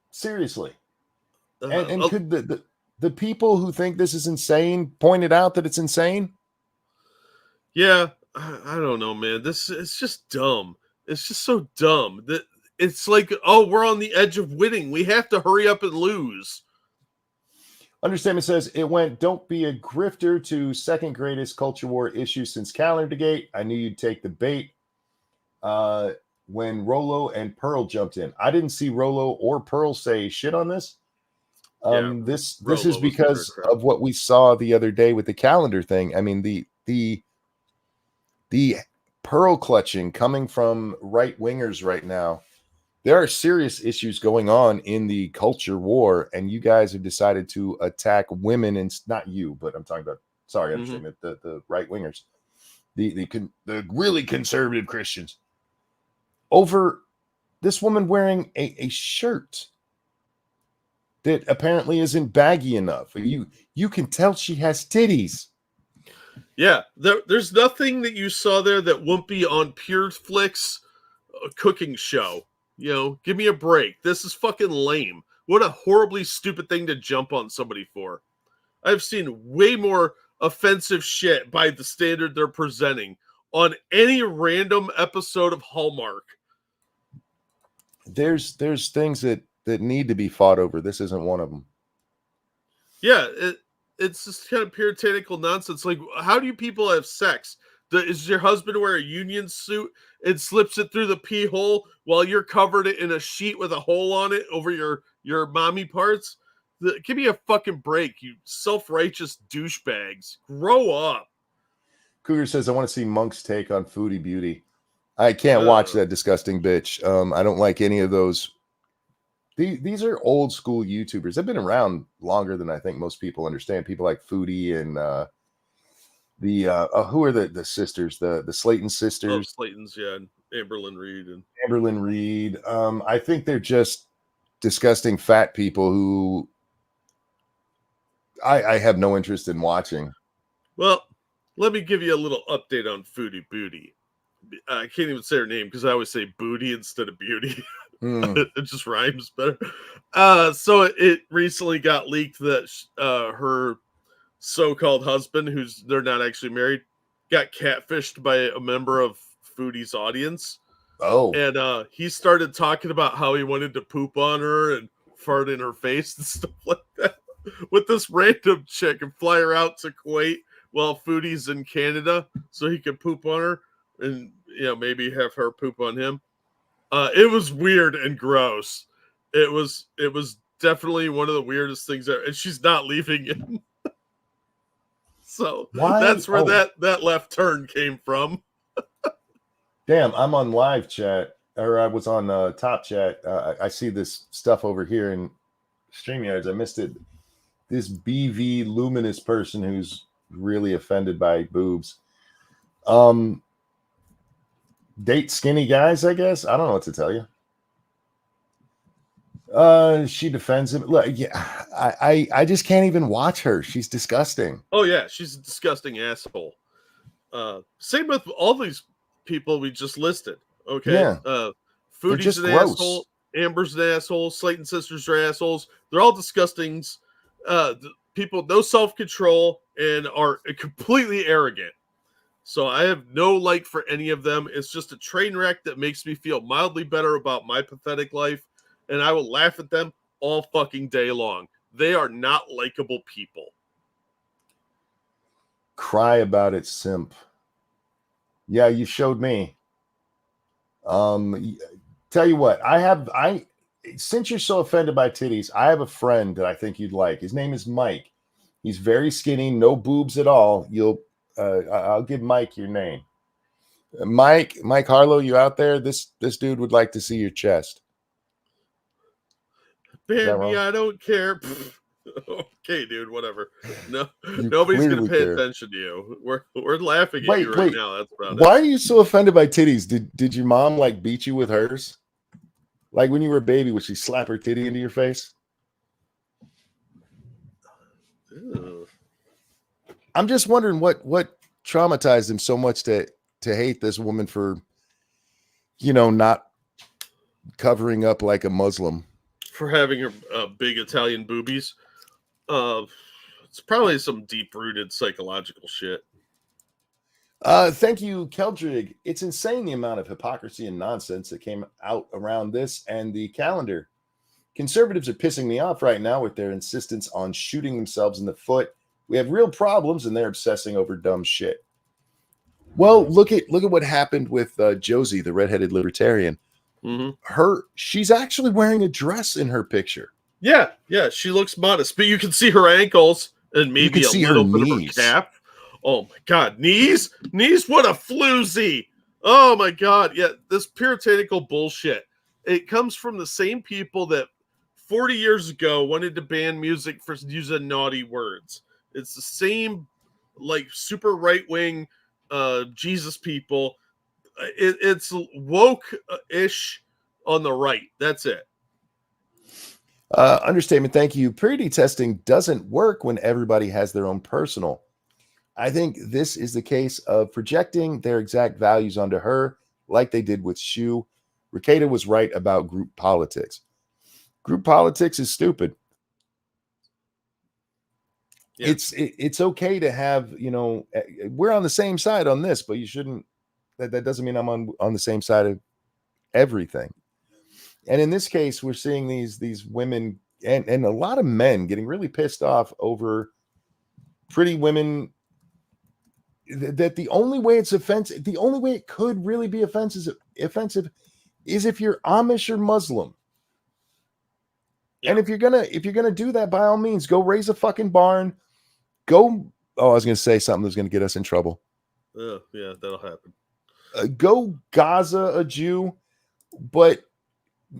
A: Seriously. And could the people who think this is insane point it out that it's insane?
B: Yeah, I don't know, man. It's just dumb. It's just so dumb that it's like, oh, we're on the edge of winning. We have to hurry up and lose.
A: Understatement says it went, don't be a grifter, to second greatest culture war issue since Calendargate. I knew you'd take the bait when Rolo and Pearl jumped in. I didn't see Rolo or Pearl say shit on this. This is because of what we saw the other day with the calendar thing. I mean, the pearl clutching coming from right wingers right now. There are serious issues going on in the culture war, and you guys have decided to attack women, and not you, but I'm talking about Sorry, I'm saying that the right wingers, the really conservative Christians, over this woman wearing a shirt that apparently isn't baggy enough. You can tell she has titties.
B: Yeah, there's nothing that you saw there that won't be on Pure Flick's cooking show. You know, give me a break. This is fucking lame. What a horribly stupid thing to jump on somebody for. I've seen way more offensive shit by the standard they're presenting on any random episode of Hallmark.
A: There's things that need to be fought over. This isn't one of them.
B: Yeah, it's just kind of puritanical nonsense. Like, how do you people have sex? Does your husband wear a union suit and slips it through the pee hole while you're covered in a sheet with a hole on it over your mommy parts? Give me a fucking break, you self-righteous douchebags. Grow up.
A: Cougar says, I want to see Monk's take on Foodie Beauty. I can't watch that disgusting bitch. I don't like any of those. These are old school YouTubers. They've been around longer than I think most people understand. People like Foodie and who are the sisters? The Slayton sisters.
B: Oh, Slayton's, yeah, and Amberlyn Reed.
A: I think they're just disgusting fat people who I have no interest in watching.
B: Well, let me give you a little update on Foodie Booty. I can't even say her name because I always say booty instead of beauty. It just rhymes better. So it recently got leaked that her so-called husband, they're not actually married, got catfished by a member of Foodie's audience.
A: Oh.
B: And he started talking about how he wanted to poop on her and fart in her face and stuff like that with this random chick and fly her out to Kuwait while Foodie's in Canada so he could poop on her and, you know, maybe have her poop on him. It was weird and gross. It was definitely one of the weirdest things ever. And she's not leaving him. So that's where that left turn came from.
A: Damn, I'm on live chat, or I was on top chat. I see this stuff over here in StreamYards. I missed it. This BV luminous person who's really offended by boobs. Date skinny guys, I guess. I don't know what to tell you. She defends him. Look, yeah, I just can't even watch her. She's disgusting.
B: Oh yeah, she's a disgusting asshole. Same with all these people we just listed. Okay.
A: Yeah.
B: Foodie's an asshole, Amber's an asshole, Slayton sisters are assholes. They're all disgustings. People no self-control and are completely arrogant. So I have no like for any of them. It's just a train wreck that makes me feel mildly better about my pathetic life, and I will laugh at them all fucking day long. They are not likable people.
A: Cry about it, simp. Yeah, you showed me. Tell you what, since you're so offended by titties, I have a friend that I think you'd like. His name is Mike. He's very skinny, no boobs at all. I'll give Mike your name. Mike Harlow, you out there? This dude would like to see your chest.
B: Baby, I don't care. Okay, dude, whatever. No, nobody's gonna pay attention to you. We're laughing at you right now. That's about it.
A: Why are you so offended by titties? Did your mom like beat you with hers? Like when you were a baby, would she slap her titty into your face?
B: Ew.
A: I'm just wondering what traumatized him so much to hate this woman for, not covering up like a Muslim.
B: For having her big Italian boobies. It's probably some deep-rooted psychological shit.
A: Thank you, Keldrig. It's insane the amount of hypocrisy and nonsense that came out around this and the calendar. Conservatives are pissing me off right now with their insistence on shooting themselves in the foot. We have real problems, and they're obsessing over dumb shit. Well, look at what happened with Josie, the redheaded libertarian.
B: Mm-hmm.
A: She's actually wearing a dress in her picture.
B: Yeah, she looks modest, but you can see her ankles and maybe a little bit of her calf. Oh my god, knees, what a floozy! Oh my god, yeah, this puritanical bullshit. It comes from the same people that 40 years ago wanted to ban music for using naughty words. It's the same like super right wing Jesus people. It's woke-ish on the right. That's it.
A: Understatement. Thank you. Purity testing doesn't work when everybody has their own personal. I think this is the case of projecting their exact values onto her, like they did with Shu. Ricada was right about group politics. Group politics is stupid. Yeah. It's okay to have, we're on the same side on this, but you shouldn't. That doesn't mean I'm on the same side of everything. And in this case, we're seeing these women and a lot of men getting really pissed off over pretty women. That the only way it's offensive, the only way it could really be offensive is if you're Amish or Muslim. Yeah. And if you're gonna do that, by all means, go raise a fucking barn. I was gonna say something that's gonna get us in trouble.
B: Yeah, that'll happen.
A: Go Gaza a Jew, but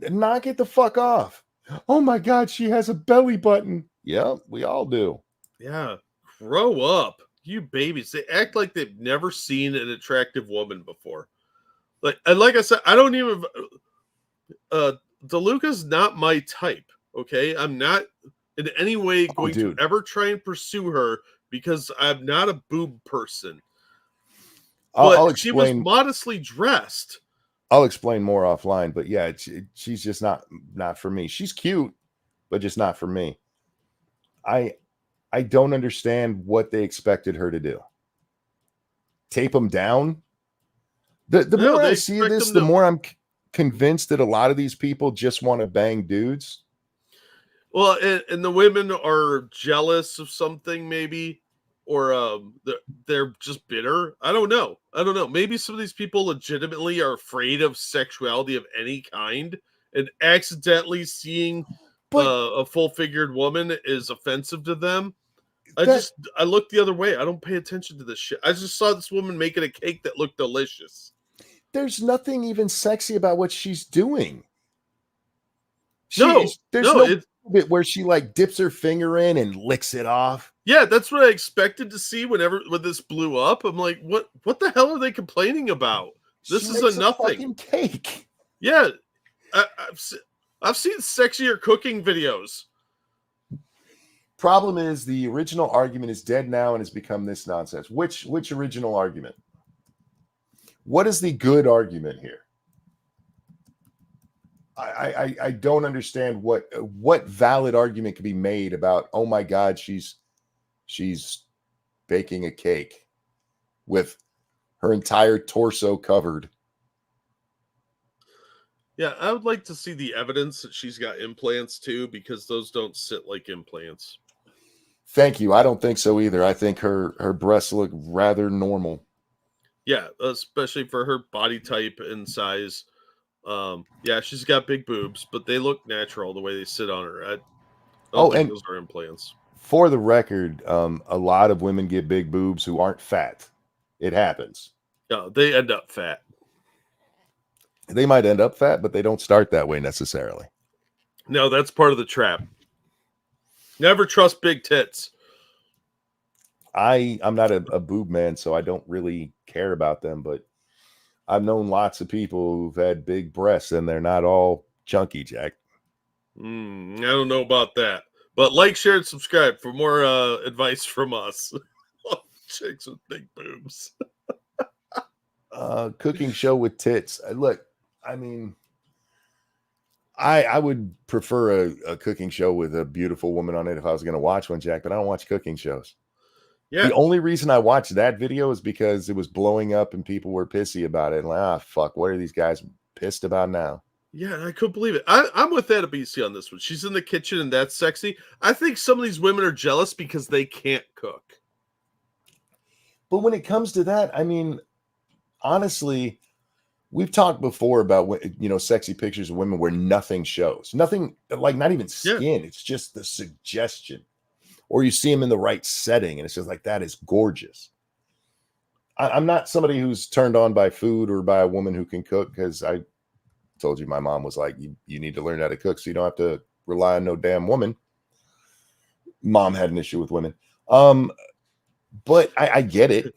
A: knock it the fuck off. Oh my God, she has a belly button. Yeah, we all do.
B: Yeah, grow up. You babies, they act like they've never seen an attractive woman before. Like I said, I don't even. DeLuca's not my type. Okay, I'm not in any way going to ever try and pursue her because I'm not a boob person. I'll explain. She was modestly dressed.
A: I'll explain more offline, but yeah, she's just not for me. She's cute, but just not for me. I don't understand what they expected her to do. Tape them down? The more I see this, the more I'm convinced that a lot of these people just want to bang dudes.
B: Well, and the women are jealous of something, maybe, or they're just bitter. I don't know. Maybe some of these people legitimately are afraid of sexuality of any kind, and accidentally seeing a full-figured woman is offensive to them. I look the other way. I don't pay attention to this shit. I just saw this woman making a cake that looked delicious.
A: There's nothing even sexy about what she's doing.
B: There's no
A: bit where she like dips her finger in and licks it off.
B: Yeah, that's what I expected to see when this blew up. I'm like, what the hell are they complaining about? This is a nothing
A: fucking cake.
B: Yeah, I've seen sexier cooking videos.
A: Problem is, the original argument is dead now and has become this nonsense. Which original argument? What is the good argument here? I don't understand what valid argument could be made about, oh my God, she's baking a cake with her entire torso covered.
B: Yeah, I would like to see the evidence that she's got implants too, because those don't sit like implants.
A: Thank you. I don't think so either. I think her breasts look rather normal.
B: Yeah, especially for her body type and size. Yeah, she's got big boobs, but they look natural the way they sit on her. I don't think those are implants.
A: For the record, a lot of women get big boobs who aren't fat. It happens.
B: No, they end up fat.
A: They might end up fat, but they don't start that way necessarily.
B: No, that's part of the trap. Never trust big tits.
A: I'm not a boob man, so I don't really care about them, but I've known lots of people who've had big breasts and they're not all chunky, Jack.
B: I don't know about that. But like, share, and subscribe for more advice from us. Chicks with big boobs.
A: Cooking show with tits. Look, I mean, I would prefer a cooking show with a beautiful woman on it if I was going to watch one, Jack, but I don't watch cooking shows. Yeah. The only reason I watched that video is because it was blowing up and people were pissy about it. Like, fuck, what are these guys pissed about now?
B: Yeah, I couldn't believe it. I'm with that BC on this one. She's in the kitchen and that's sexy. I think some of these women are jealous because they can't cook.
A: But when it comes to that, I mean, honestly, we've talked before about, sexy pictures of women where nothing shows. Nothing, like not even skin. Yeah. It's just the suggestion. Or you see them in the right setting, and it's just like, that is gorgeous. I'm not somebody who's turned on by food or by a woman who can cook, because I told you my mom was like, you need to learn how to cook so you don't have to rely on no damn woman. Mom had an issue with women. But I get it.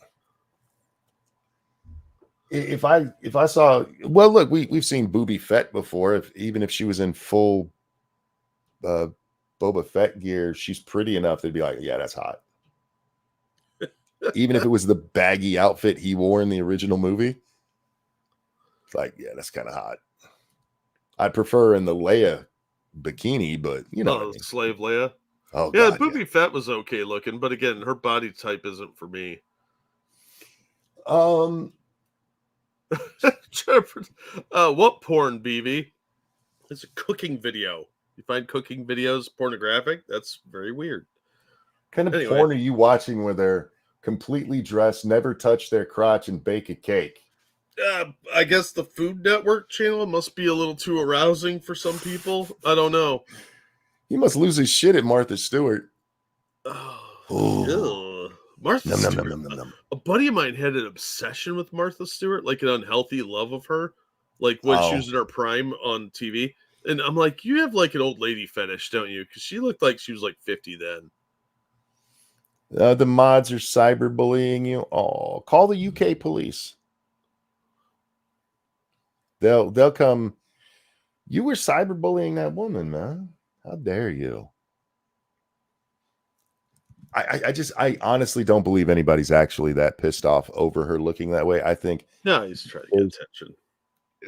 A: If I saw, well, look, we've seen Boobie Fett before. Even if she was in full Boba Fett gear, she's pretty enough to be like, yeah, that's hot. Even if it was the baggy outfit he wore in the original movie, it's like, yeah, that's kind of hot. I'd prefer in the Leia bikini, but you know, what I mean.
B: Slave Leia.
A: Oh
B: yeah,
A: God,
B: Boobie Fett was okay looking, but again, her body type isn't for me. What porn, BB? It's a cooking video. You find cooking videos pornographic? That's very weird.
A: Kind of porn are you watching where they're completely dressed, never touch their crotch, and bake a cake?
B: I guess the Food Network channel must be a little too arousing for some people. I don't know.
A: He must lose his shit at Martha Stewart.
B: Oh, Martha Stewart. A buddy of mine had an obsession with Martha Stewart, like an unhealthy love of her, like when she was in her prime on TV. And I'm like, you have like an old lady fetish, don't you? Because she looked like she was like 50 then.
A: The mods are cyberbullying you. Oh, call the UK police. They'll come. You were cyberbullying that woman, man. How dare you? I honestly don't believe anybody's actually that pissed off over her looking that way. I think
B: no, he's trying to get attention.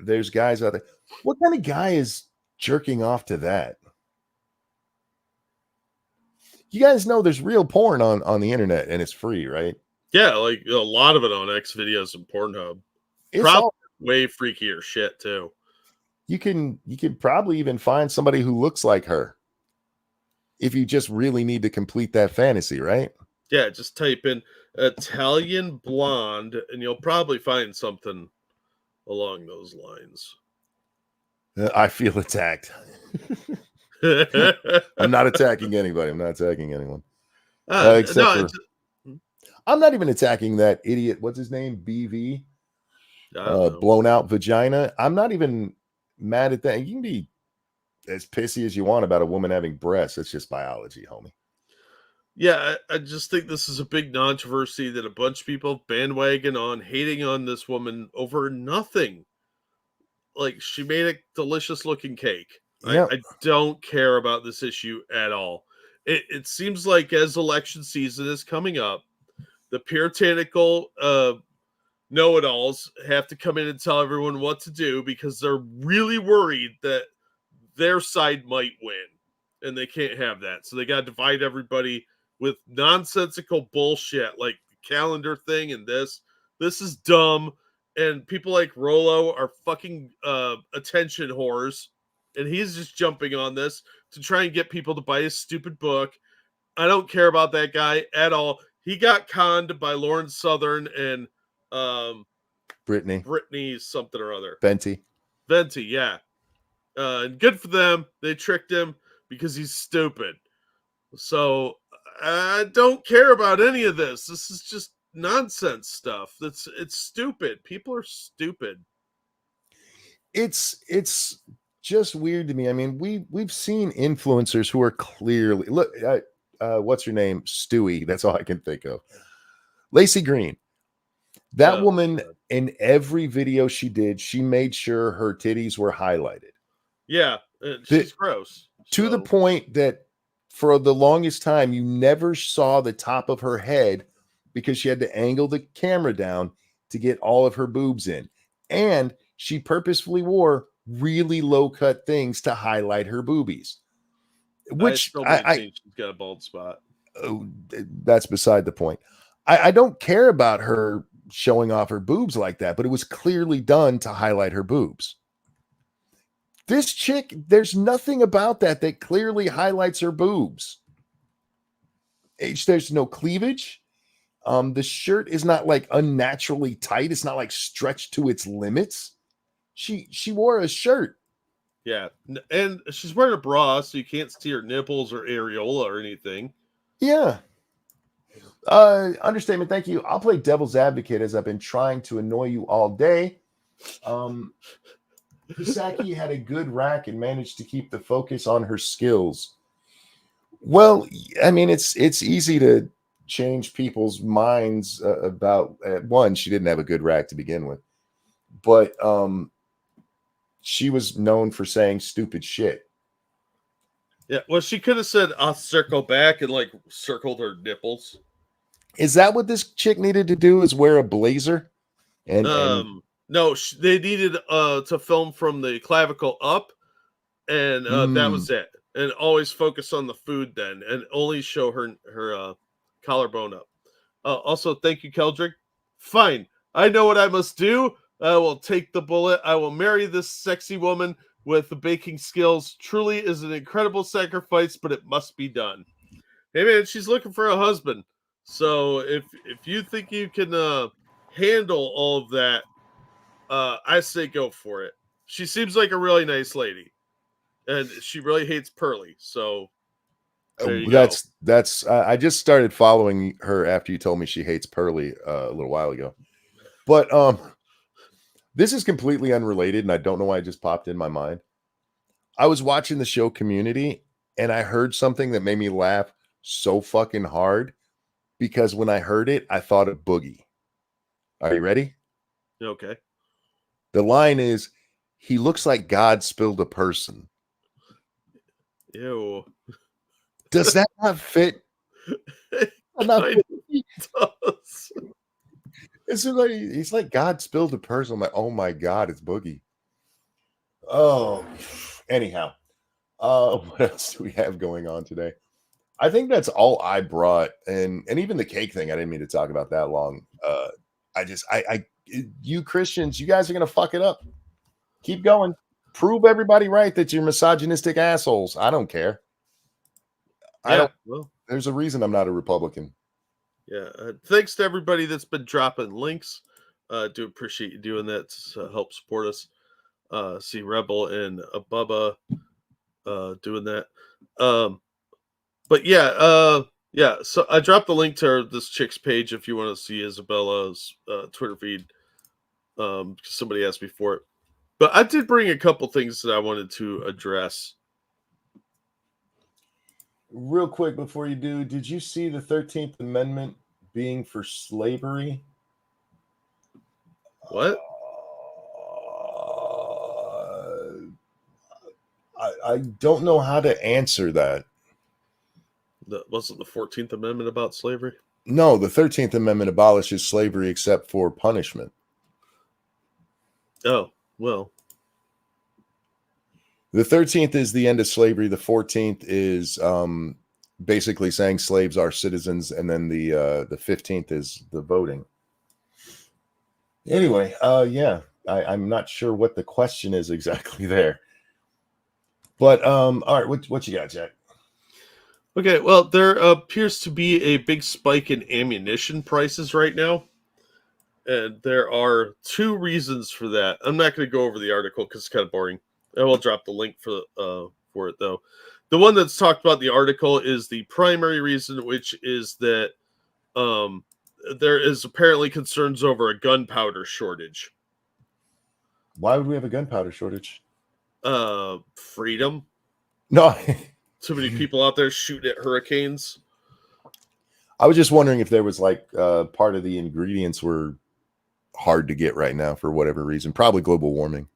A: There's guys out there. What kind of guy is jerking off to that? You guys know there's real porn on the internet and it's free, right?
B: Yeah, like a lot of it on X videos and Pornhub.
A: It's
B: probably way freakier shit too.
A: You can probably even find somebody who looks like her if you just really need to complete that fantasy, right?
B: Yeah, just type in Italian blonde and you'll probably find something along those lines.
A: I feel attacked. I'm not attacking anybody. I'm not attacking anyone. Except I'm not even attacking that idiot. What's his name? BV. Blown out vagina. I'm not even mad at that. You can be as pissy as you want about a woman having breasts. It's just biology, homie.
B: Yeah, I just think this is a big controversy that a bunch of people bandwagon on, hating on this woman over nothing. Like, she made a delicious looking cake. Yep. I don't care about this issue at all. It seems like as election season is coming up, the puritanical know-it-alls have to come in and tell everyone what to do because they're really worried that their side might win. And they can't have that. So they got to divide everybody with nonsensical bullshit like the calendar thing and this. This is dumb. And people like Rollo are fucking attention whores. And he's just jumping on this to try and get people to buy his stupid book. I don't care about that guy at all. He got conned by Lauren Southern and Brittany something or other.
A: Venti,
B: yeah. And good for them. They tricked him because he's stupid. So I don't care about any of this. This is just nonsense stuff. It's stupid. People are stupid.
A: It's just weird to me. I mean, we've seen influencers who are clearly look. What's her name? Stewie. That's all I can think of. Lacey Green. That woman in every video she did, she made sure her titties were highlighted.
B: Yeah, she's gross.
A: To the point that for the longest time, you never saw the top of her head because she had to angle the camera down to get all of her boobs in. And she purposefully wore really low-cut things to highlight her boobies. Which
B: she's got a bald spot.
A: That's beside the point. I don't care about her showing off her boobs like that, but it was clearly done to highlight her boobs. This chick, there's nothing about that clearly highlights her boobs. There's no cleavage. The shirt is not like unnaturally tight. It's not like stretched to its limits. She wore a shirt.
B: Yeah, and she's wearing a bra, so you can't see her nipples or areola or anything.
A: Yeah. Understatement. Thank you. I'll play devil's advocate as I've been trying to annoy you all day. Hisaki had a good rack and managed to keep the focus on her skills. Well, I mean, it's easy to change people's minds about one, she didn't have a good rag to begin with, but she was known for saying stupid shit.
B: Yeah, well, she could have said, "I'll circle back," and like circled her nipples.
A: Is that what this chick needed to do? Is wear a blazer? And
B: No, they needed to film from the clavicle up, and that was it. And always focus on the food then, and only show her collarbone up. Also, thank you, Keldrick. Fine, I know what I must do. I will take the bullet. I will marry this sexy woman with the baking skills. Truly is an incredible sacrifice, but it must be done. Hey man, she's looking for a husband. So if you think you can handle all of that, I say go for it. She seems like a really nice lady, and she really hates Pearly. So there you go.
A: That's I just started following her after you told me she hates Pearly a little while ago. But this is completely unrelated, and I don't know why it just popped in my mind. I was watching the show Community, and I heard something that made me laugh so fucking hard because when I heard it, I thought of Boogie. Are you ready?
B: Okay.
A: The line is, "He looks like God spilled a person."
B: Ew.
A: Does that not fit?
B: Does.
A: It's like he's like God spilled a person. I'm like, oh my God, it's Boogie. Oh, anyhow, what else do we have going on today? I think that's all I brought, and even the cake thing. I didn't mean to talk about that long. You Christians, you guys are gonna fuck it up. Keep going. Prove everybody right that you're misogynistic assholes. I don't care.
B: Well,
A: there's a reason I'm not a Republican.
B: Yeah. Thanks to everybody that's been dropping links. Do appreciate you doing that to help support us. See Rebel and Bubba doing that. But yeah. So I dropped the link to this chick's page if you want to see Isabella's Twitter feed. Somebody asked me for it. But I did bring a couple things that I wanted to address.
A: Real quick before you do, did you see the 13th Amendment being for slavery?
B: What?
A: I don't know how to answer that.
B: Wasn't the 14th Amendment about slavery?
A: No, the 13th Amendment abolishes slavery except for punishment.
B: Oh, well.
A: The 13th is the end of slavery. The 14th is basically saying slaves are citizens, and then the 15th is the voting. Anyway, yeah, I'm not sure what the question is exactly there. But all right, what you got, Jack?
B: Okay, well, there appears to be a big spike in ammunition prices right now. And there are two reasons for that. I'm not going to go over the article because it's kind of boring. I will drop the link for it, though. The one that's talked about in the article is the primary reason, which is that there is apparently concerns over a gunpowder shortage.
A: Why would we have a gunpowder shortage?
B: Freedom.
A: No.
B: Too many people out there shooting at hurricanes.
A: I was just wondering if there was like part of the ingredients were hard to get right now for whatever reason. Probably global warming.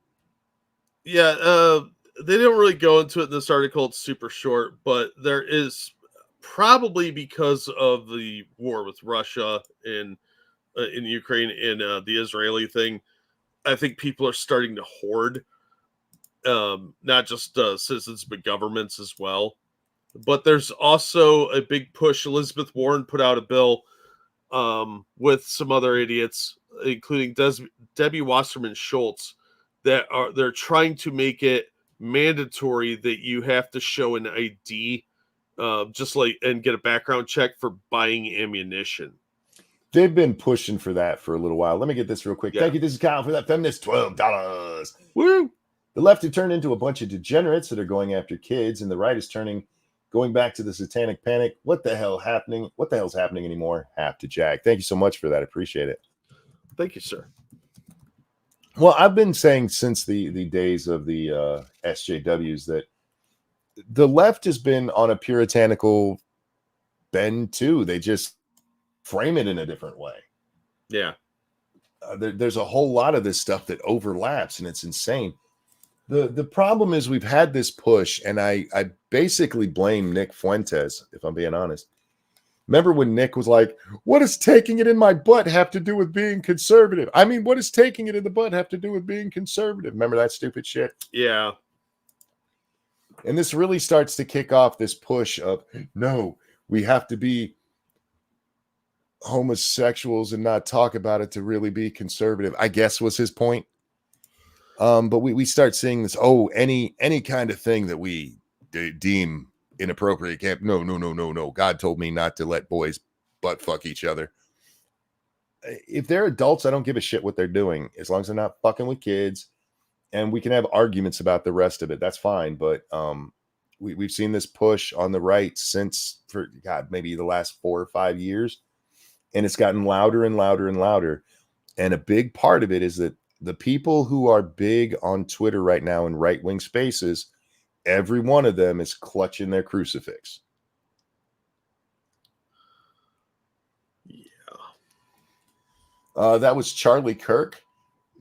B: Yeah, they didn't really go into it in this article. It's super short, but there is probably because of the war with Russia in Ukraine and the Israeli thing. I think people are starting to hoard, not just citizens, but governments as well. But there's also a big push. Elizabeth Warren put out a bill with some other idiots, including Debbie Wasserman Schultz, they're trying to make it mandatory that you have to show an ID, and get a background check for buying ammunition.
A: They've been pushing for that for a little while. Let me get this real quick.
B: Yeah.
A: Thank you. This is Kyle for that feminist $12.
B: Woo!
A: The left have turned into a bunch of degenerates that are going after kids, and the right is going back to the satanic panic. What the hell happening? What the hell's happening anymore? Have to Jack. Thank you so much for that. I appreciate it.
B: Thank you, sir.
A: Well, I've been saying since the days of the SJWs that the left has been on a puritanical bend too. They just frame it in a different way.
B: Yeah.
A: There's a whole lot of this stuff that overlaps, and it's insane. The problem is we've had this push, and I basically blame Nick Fuentes, if I'm being honest. Remember when Nick was like, what does taking it in my butt have to do with being conservative? I mean, what does taking it in the butt have to do with being conservative? Remember that stupid shit?
B: Yeah.
A: And this really starts to kick off this push of, no, we have to be homosexuals and not talk about it to really be conservative, I guess was his point. But we start seeing this, any kind of thing that we deem inappropriate can't. No. God told me not to let boys butt fuck each other. If they're adults, I don't give a shit what they're doing, as long as they're not fucking with kids, and we can have arguments about the rest of it. That's fine. But we've seen this push on the right since, for God, maybe the last 4 or 5 years, and it's gotten louder and louder and louder. And a big part of it is that the people who are big on Twitter right now in right-wing spaces, every one of them is clutching their crucifix.
B: Yeah.
A: That was Charlie Kirk.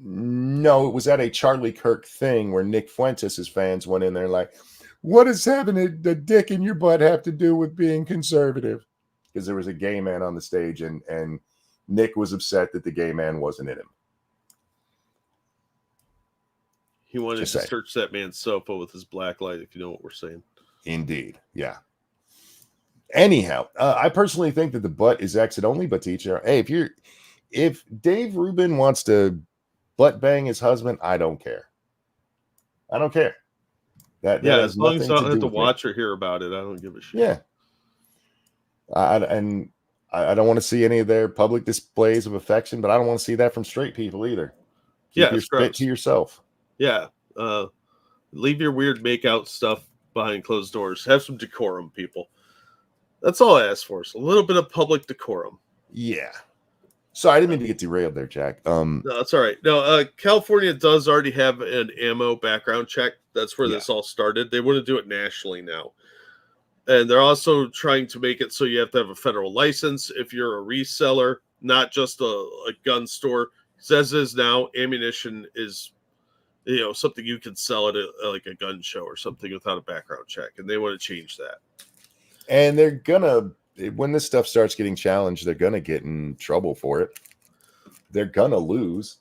A: No, it was at a Charlie Kirk thing where Nick Fuentes' fans went in there like, what does having a dick in your butt have to do with being conservative? Because there was a gay man on the stage, and Nick was upset that the gay man wasn't in him.
B: He wanted to search that man's sofa with his black light, if you know what we're saying.
A: Indeed. Yeah. Anyhow, I personally think that the butt is exit only, but to each their own. Hey, if Dave Rubin wants to butt bang his husband, I don't care. I don't care. That
B: as long as I don't have to watch or hear about it, I don't give a shit.
A: Yeah. I don't want to see any of their public displays of affection, but I don't want to see that from straight people either. Keep your spit to yourself.
B: Yeah. Leave your weird make-out stuff behind closed doors. Have some decorum, people. That's all I ask for. Is a little bit of public decorum.
A: Yeah. Sorry, I didn't mean to get derailed there, Jack.
B: No, that's all right. No, California does already have an ammo background check. That's where this all started. They want to do it nationally now. And they're also trying to make it so you have to have a federal license if you're a reseller, not just a gun store. As is now, ammunition is something you can sell at like a gun show or something without a background check. And they want to change that.
A: And they're gonna, when this stuff starts getting challenged, they're gonna get in trouble for it. They're gonna lose.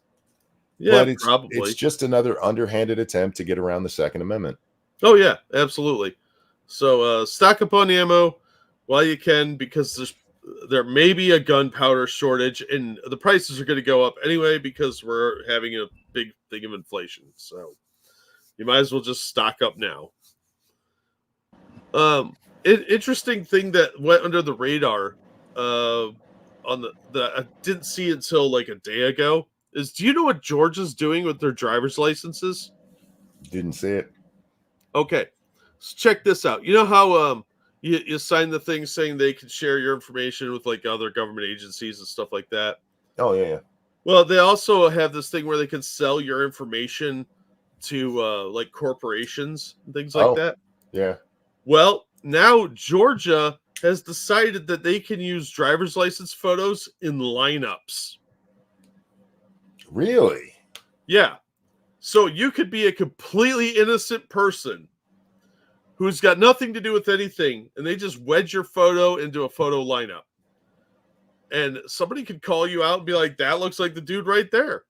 B: Yeah,
A: but
B: probably.
A: It's just another underhanded attempt to get around the Second Amendment.
B: Oh yeah, absolutely. So stock up on ammo while you can, because there may be a gunpowder shortage, and the prices are going to go up anyway because we're having a big thing of inflation. So you might as well just stock up now. Interesting thing that went under the radar that I didn't see until like a day ago is, do you know what Georgia's doing with their driver's licenses?
A: Didn't see it.
B: Okay, so check this out. You know how you sign the thing saying they can share your information with like other government agencies and stuff like that?
A: Oh, yeah.
B: Well, they also have this thing where they can sell your information to like corporations and things like that.
A: Yeah.
B: Well, now Georgia has decided that they can use driver's license photos in lineups.
A: Really?
B: Yeah. So you could be a completely innocent person who's got nothing to do with anything, and they just wedge your photo into a photo lineup. And somebody could call you out and be like, that looks like the dude right there.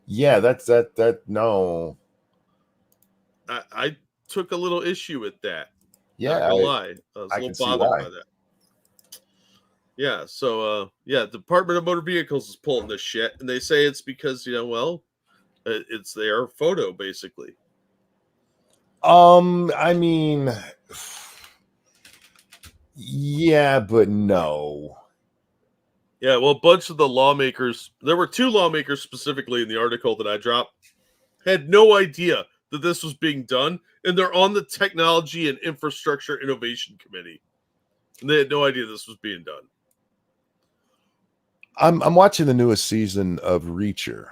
A: Yeah, that no.
B: I took a little issue with that.
A: Yeah,
B: not gonna lie. I was a little bothered by that. Yeah, so Department of Motor Vehicles is pulling this shit, and they say it's because it's their photo basically.
A: I mean, yeah, but no.
B: Yeah, well, a bunch of the lawmakers, there were 2 lawmakers specifically in the article that I dropped, had no idea that this was being done, and they're on the Technology and Infrastructure Innovation Committee, and they had no idea this was being done.
A: I'm watching the newest season of Reacher,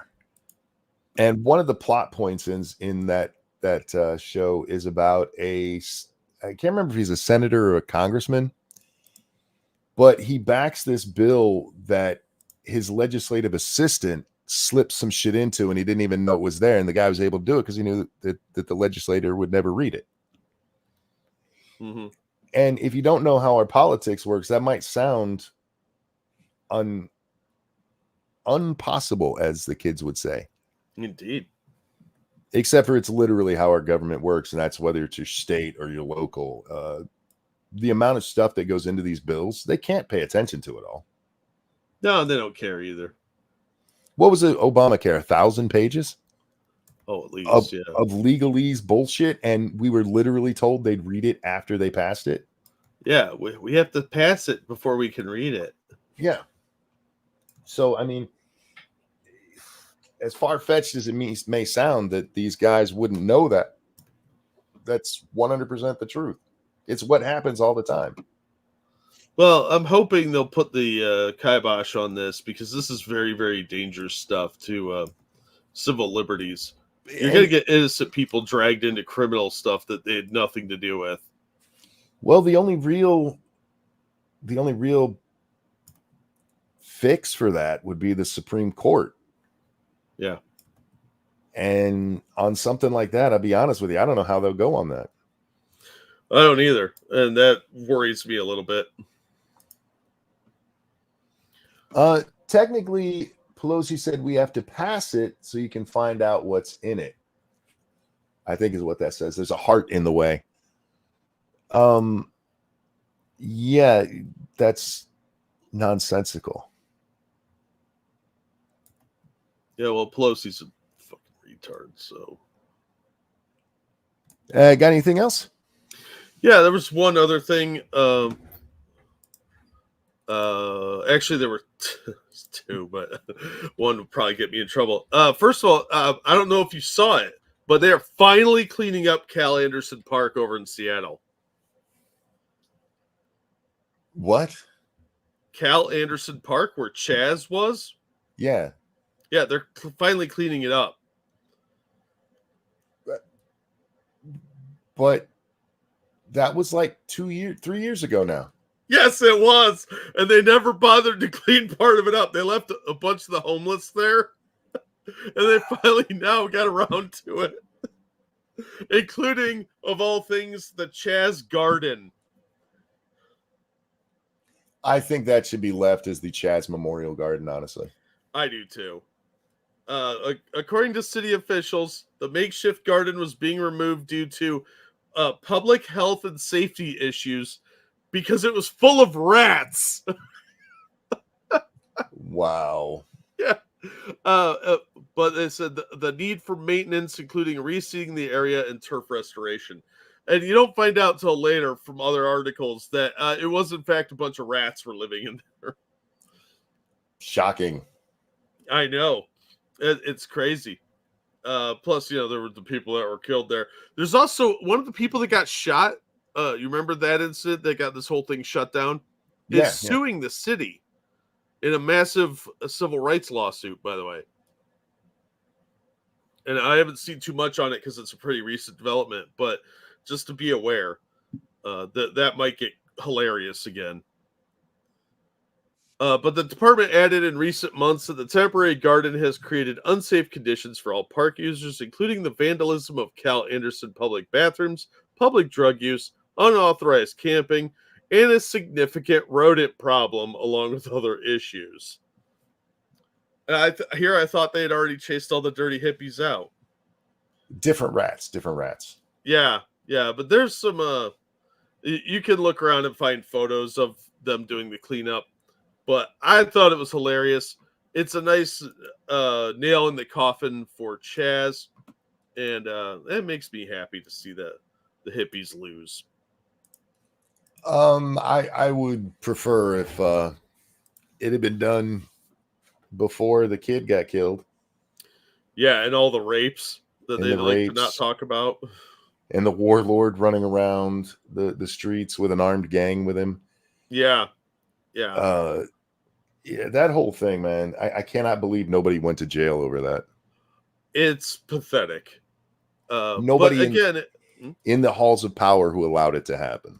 A: and one of the plot points in that show is about a I can't remember if he's a senator or a congressman, but he backs this bill that his legislative assistant slipped some shit into, and he didn't even know it was there. And the guy was able to do it because he knew that the legislator would never read it.
B: Mm-hmm.
A: And if you don't know how our politics works, that might sound unpossible, as the kids would say.
B: Indeed.
A: Except for it's literally how our government works, and that's whether it's your state or your local. The amount of stuff that goes into these bills, they can't pay attention to it all.
B: No, they don't care either.
A: What was it? Obamacare, 1,000 pages?
B: Oh, at least,
A: of legalese bullshit, and we were literally told they'd read it after they passed it.
B: Yeah, we have to pass it before we can read it.
A: Yeah. So, I mean, as far-fetched as it may sound that these guys wouldn't know that, that's 100% the truth. It's what happens all the time.
B: Well, I'm hoping they'll put the kibosh on this, because this is very, very dangerous stuff to civil liberties. You're going to get innocent people dragged into criminal stuff that they had nothing to do with.
A: Well, the only real fix for that would be the Supreme Court.
B: Yeah.
A: And on something like that, I'll be honest with you, I don't know how they'll go on that.
B: I don't either. And that worries me a little bit.
A: Technically, Pelosi said we have to pass it so you can find out what's in it, I think is what that says. There's a heart in the way. Yeah, that's nonsensical.
B: Yeah, well, Pelosi's a fucking retard, so.
A: Got anything else?
B: Yeah, there was one other thing. Actually, there were two, but one would probably get me in trouble. First of all, I don't know if you saw it, but they are finally cleaning up Cal Anderson Park over in Seattle.
A: What?
B: Cal Anderson Park, where Chaz was?
A: Yeah.
B: Yeah, they're finally cleaning it up.
A: But that was like 3 years ago now.
B: Yes, it was. And they never bothered to clean part of it up. They left a bunch of the homeless there. And they finally now got around to it. Including, of all things, the Chaz Garden.
A: I think that should be left as the Chaz Memorial Garden, honestly.
B: I do too. According to city officials, the makeshift garden was being removed due to public health and safety issues because it was full of rats.
A: Wow.
B: Yeah. But they said the need for maintenance, including reseeding the area and turf restoration. And you don't find out till later from other articles that it was, in fact, a bunch of rats were living in there.
A: Shocking.
B: I know. It's crazy. Plus, there were the people that were killed there. There's also one of the people that got shot. You remember that incident that got this whole thing shut down? Is suing the city in a massive civil rights lawsuit, by the way. And I haven't seen too much on it because it's a pretty recent development, but just to be aware, that might get hilarious again. But the department added in recent months that the temporary garden has created unsafe conditions for all park users, including the vandalism of Cal Anderson public bathrooms, public drug use, unauthorized camping, and a significant rodent problem, along with other issues. And I thought they had already chased all the dirty hippies out.
A: Different rats.
B: Yeah, but there's some, you can look around and find photos of them doing the cleanup. But I thought it was hilarious. It's a nice nail in the coffin for Chaz. And it makes me happy to see that the hippies lose.
A: I would prefer if it had been done before the kid got killed.
B: Yeah, and all the rapes that they like to not talk about.
A: And the warlord running around the streets with an armed gang with him.
B: Yeah.
A: Yeah, that whole thing, man. I cannot believe nobody went to jail over that.
B: It's pathetic.
A: Nobody.
B: But again,
A: in the halls of power who allowed it to happen.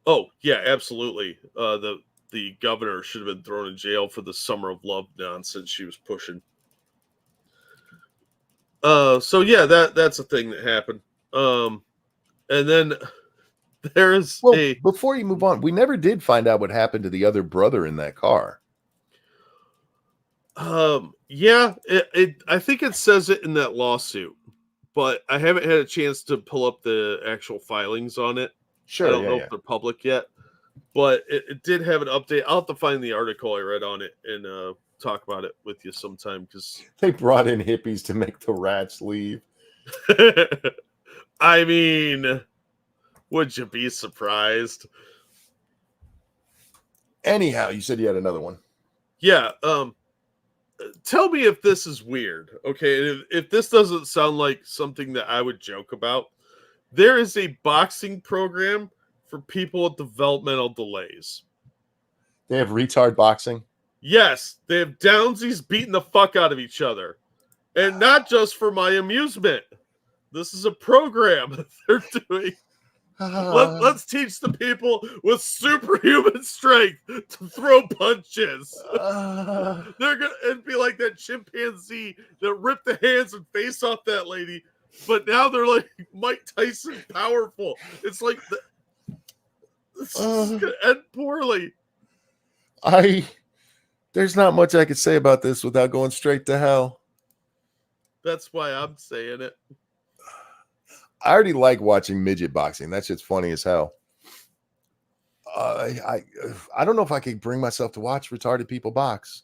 B: Oh yeah, absolutely. The governor should have been thrown in jail for the Summer of Love nonsense she was pushing. So yeah, that's a thing that happened. And then there's
A: before you move on, we never did find out what happened to the other brother in that car.
B: Yeah, I think it says it in that lawsuit, but I haven't had a chance to pull up the actual filings on it.
A: Sure,
B: I don't know if they're public yet, but it did have an update. I'll have to find the article I read on it and talk about it with you sometime, because
A: they brought in hippies to make the rats leave.
B: I mean, would you be surprised?
A: Anyhow, you said you had another one.
B: Yeah. Tell me if this is weird, okay? And if this doesn't sound like something that I would joke about, there is a boxing program for people with developmental delays.
A: They have retard boxing?
B: Yes, they have downsies beating the fuck out of each other. And not just for my amusement. This is a program they're doing. Let's teach the people with superhuman strength to throw punches. They're gonna be like that chimpanzee that ripped the hands and face off that lady, but now they're like Mike Tyson powerful. It's like this is gonna end poorly.
A: There's not much I could say about this without going straight to hell.
B: That's why I'm saying it.
A: I already like watching midget boxing. That shit's funny as hell. I don't know if I could bring myself to watch retarded people box.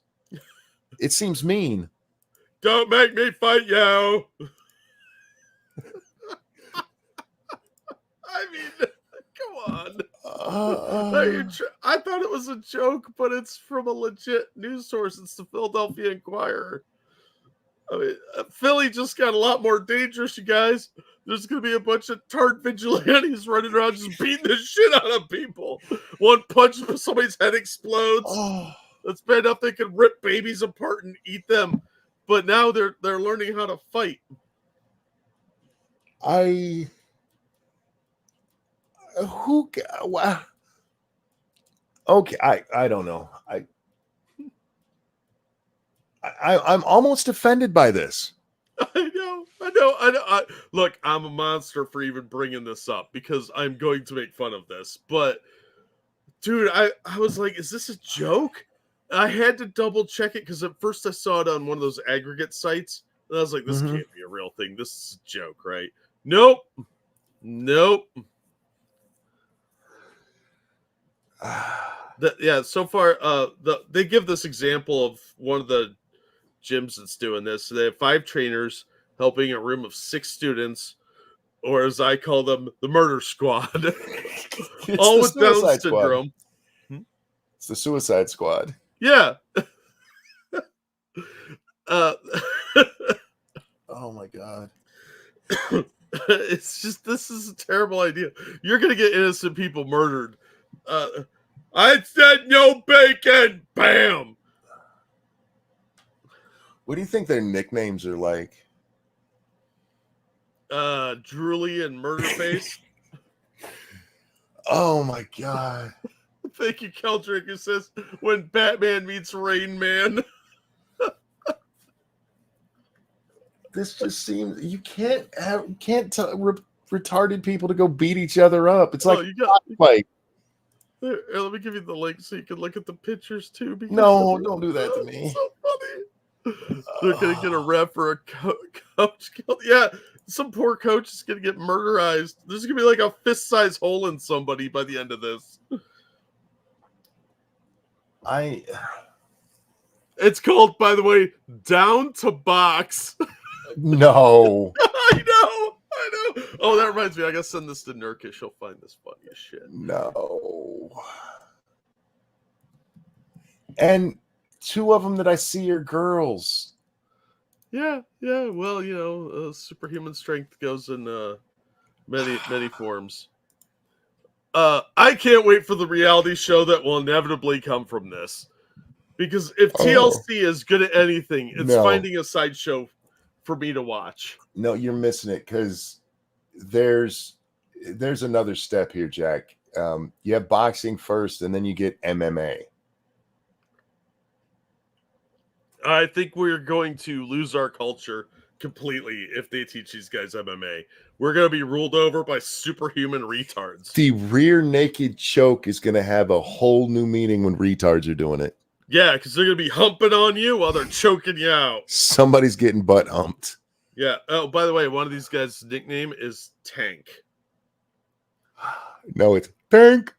A: It seems mean.
B: Don't make me fight you. I mean, come on. I thought it was a joke, but it's from a legit news source. It's the Philadelphia Inquirer. I mean, Philly just got a lot more dangerous, you guys. There's going to be a bunch of tart vigilantes running around just beating the shit out of people. One punch, somebody's head explodes. That's bad enough they can rip babies apart and eat them. But now they're learning how to fight.
A: Okay, I don't know. I'm almost offended by this.
B: I know. Look, I'm a monster for even bringing this up because I'm going to make fun of this. But, dude, I was like, is this a joke? I had to double check it because at first I saw it on one of those aggregate sites. And I was like, this can't be a real thing. This is a joke, right? Nope. So far, they give this example of one of the gyms that's doing this. So they have 5 trainers helping a room of 6 students, or as I call them, the murder squad. All with Down syndrome.
A: It's the Suicide Squad.
B: Yeah.
A: Oh my god.
B: It's just, this is a terrible idea. You're gonna get innocent people murdered. I said no bacon. Bam.
A: What do you think their nicknames are like?
B: Drooly and Murderface.
A: Oh my god.
B: Thank you, Keldrick, who says when Batman meets Rain Man.
A: This just seems you can't tell retarded people to go beat each other up. It's like fight.
B: Here, let me give you the link so you can look at the pictures too.
A: No, don't do that to me.
B: So funny. They're gonna get a ref or a coach killed. Yeah, some poor coach is gonna get murderized. There's gonna be like a fist-sized hole in somebody by the end of this. It's called, by the way, Down to Box.
A: No.
B: I know. Oh, that reminds me. I gotta send this to Nurkish. She'll find this funny as shit.
A: No. And 2 of them that I see are girls.
B: Yeah. Well, superhuman strength goes in many forms. I can't wait for the reality show that will inevitably come from this. Because if TLC is good at anything, it's finding a sideshow for me to watch.
A: No, you're missing it because there's another step here, Jack. You have boxing first, and then you get MMA.
B: I think we're going to lose our culture completely if they teach these guys MMA. We're going to be ruled over by superhuman retards.
A: The rear naked choke is going to have a whole new meaning when retards are doing it.
B: Yeah, because they're going to be humping on you while they're choking you out.
A: Somebody's getting butt humped.
B: Yeah. Oh, by the way, one of these guys' nickname is Tank.
A: No, it's Tank.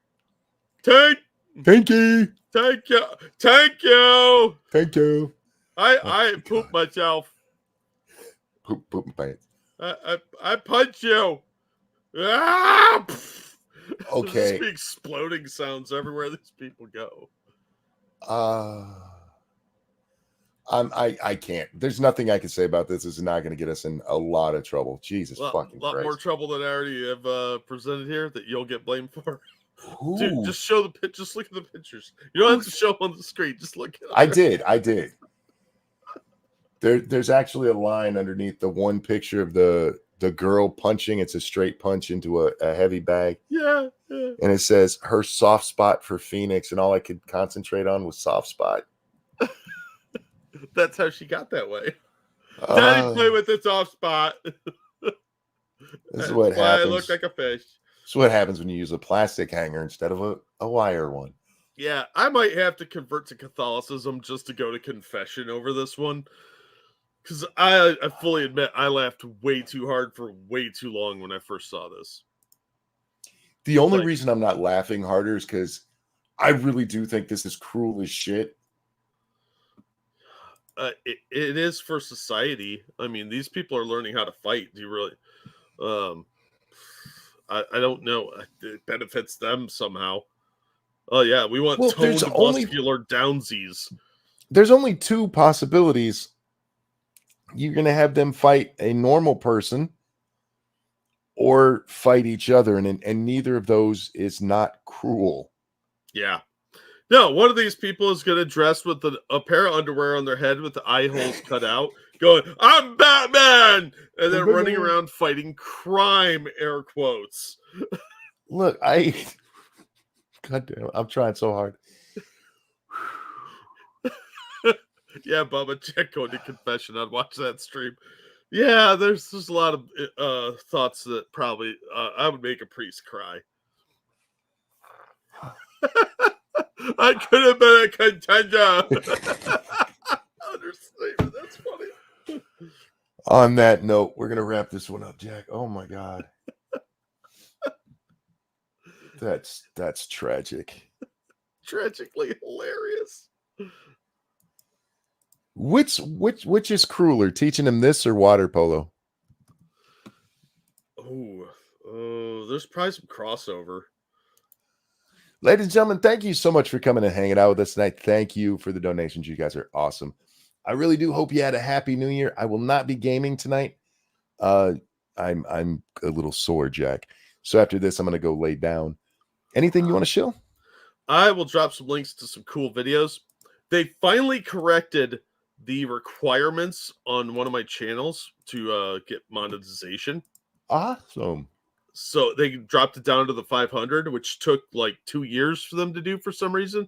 B: Tank.
A: Tanky.
B: Thank you. Thank you.
A: Thank you.
B: I pooped myself.
A: Poop my pants.
B: I punch you. Ah!
A: Okay.
B: There's just exploding sounds everywhere these people go.
A: I can't. There's nothing I can say about this. This is not going to get us in a lot of trouble. Jesus fucking
B: lot
A: Christ.
B: more trouble than I already have presented here that you'll get blamed for.
A: Ooh.
B: Dude, just show the pitch. Just look at the pictures. You don't have to show them on the screen. Just look at them.
A: I did. There's actually a line underneath the one picture of the girl punching. It's a straight punch into a heavy bag.
B: Yeah.
A: And it says her soft spot for Phoenix, and all I could concentrate on was soft spot.
B: That's how she got that way. Daddy play with the soft spot.
A: This is what happens.
B: I look like a fish.
A: This is what happens when you use a plastic hanger instead of a wire one.
B: Yeah, I might have to convert to Catholicism just to go to confession over this one. Because I fully admit I laughed way too hard for way too long when I first saw this.
A: The only reason I'm not laughing harder is because I really do think this is cruel as shit.
B: It is for society. I mean, these people are learning how to fight. Do you really? I don't know. It benefits them somehow. Oh yeah, we want toned, muscular downsies.
A: There's only two possibilities. You're going to have them fight a normal person or fight each other, and neither of those is not cruel.
B: Yeah. No, one of these people is going to dress with a pair of underwear on their head with the eye holes cut out, going, "I'm Batman!" And then running around fighting crime, air quotes.
A: Look, God damn, I'm trying so hard.
B: Yeah, Bubba, check going to confession. I'd watch that stream. Yeah, there's a lot of thoughts that probably I would make a priest cry. I could have been a contender. Understatement. That's funny.
A: On that note, we're gonna wrap this one up, Jack. Oh my God, that's tragic.
B: Tragically hilarious.
A: Which is crueler, teaching him this or water polo?
B: Oh, there's probably some crossover.
A: Ladies and gentlemen, thank you so much for coming and hanging out with us tonight. Thank you for the donations. You guys are awesome. I really do hope you had a happy new year. I will not be gaming tonight. I'm a little sore, Jack. So after this, I'm going to go lay down. Anything you want to show?
B: I will drop some links to some cool videos. They finally corrected the requirements on one of my channels to get monetization.
A: Awesome.
B: So they dropped it down to the 500, which took like 2 years for them to do for some reason.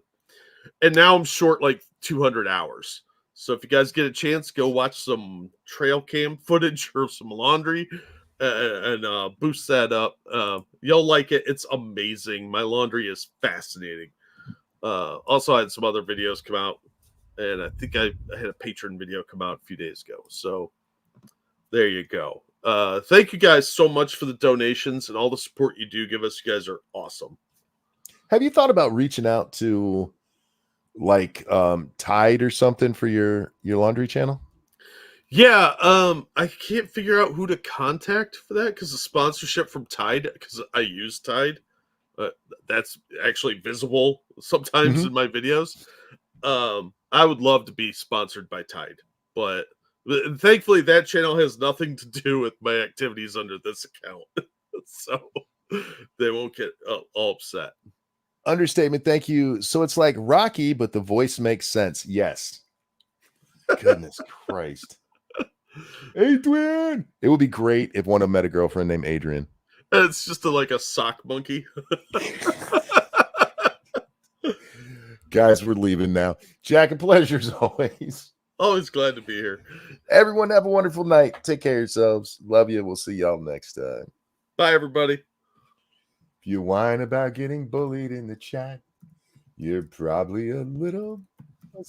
B: And now I'm short like 200 hours. So if you guys get a chance, go watch some trail cam footage or some laundry and boost that up. You'll like it. It's amazing. My laundry is fascinating. Also, I had some other videos come out. And I think I had a patron video come out a few days ago. So there you go. Thank you guys so much for the donations and all the support you do give us. You guys are awesome.
A: Have you thought about reaching out to like Tide or something for your laundry channel?
B: Yeah, I can't figure out who to contact for that because the sponsorship from Tide, because I use Tide, that's actually visible sometimes in my videos. I would love to be sponsored by Tide, but thankfully that channel has nothing to do with my activities under this account, so they won't get all upset.
A: Understatement. Thank you. So it's like Rocky, but the voice makes sense. Yes. Goodness Christ. Adrian. It would be great if one of them had a girlfriend named Adrian.
B: It's just like a sock monkey.
A: Guys, we're leaving now. Jack, a pleasure as always.
B: Always glad to be here.
A: Everyone have a wonderful night. Take care of yourselves. Love you. We'll see y'all next time.
B: Bye, everybody.
A: If you whine about getting bullied in the chat, you're probably a little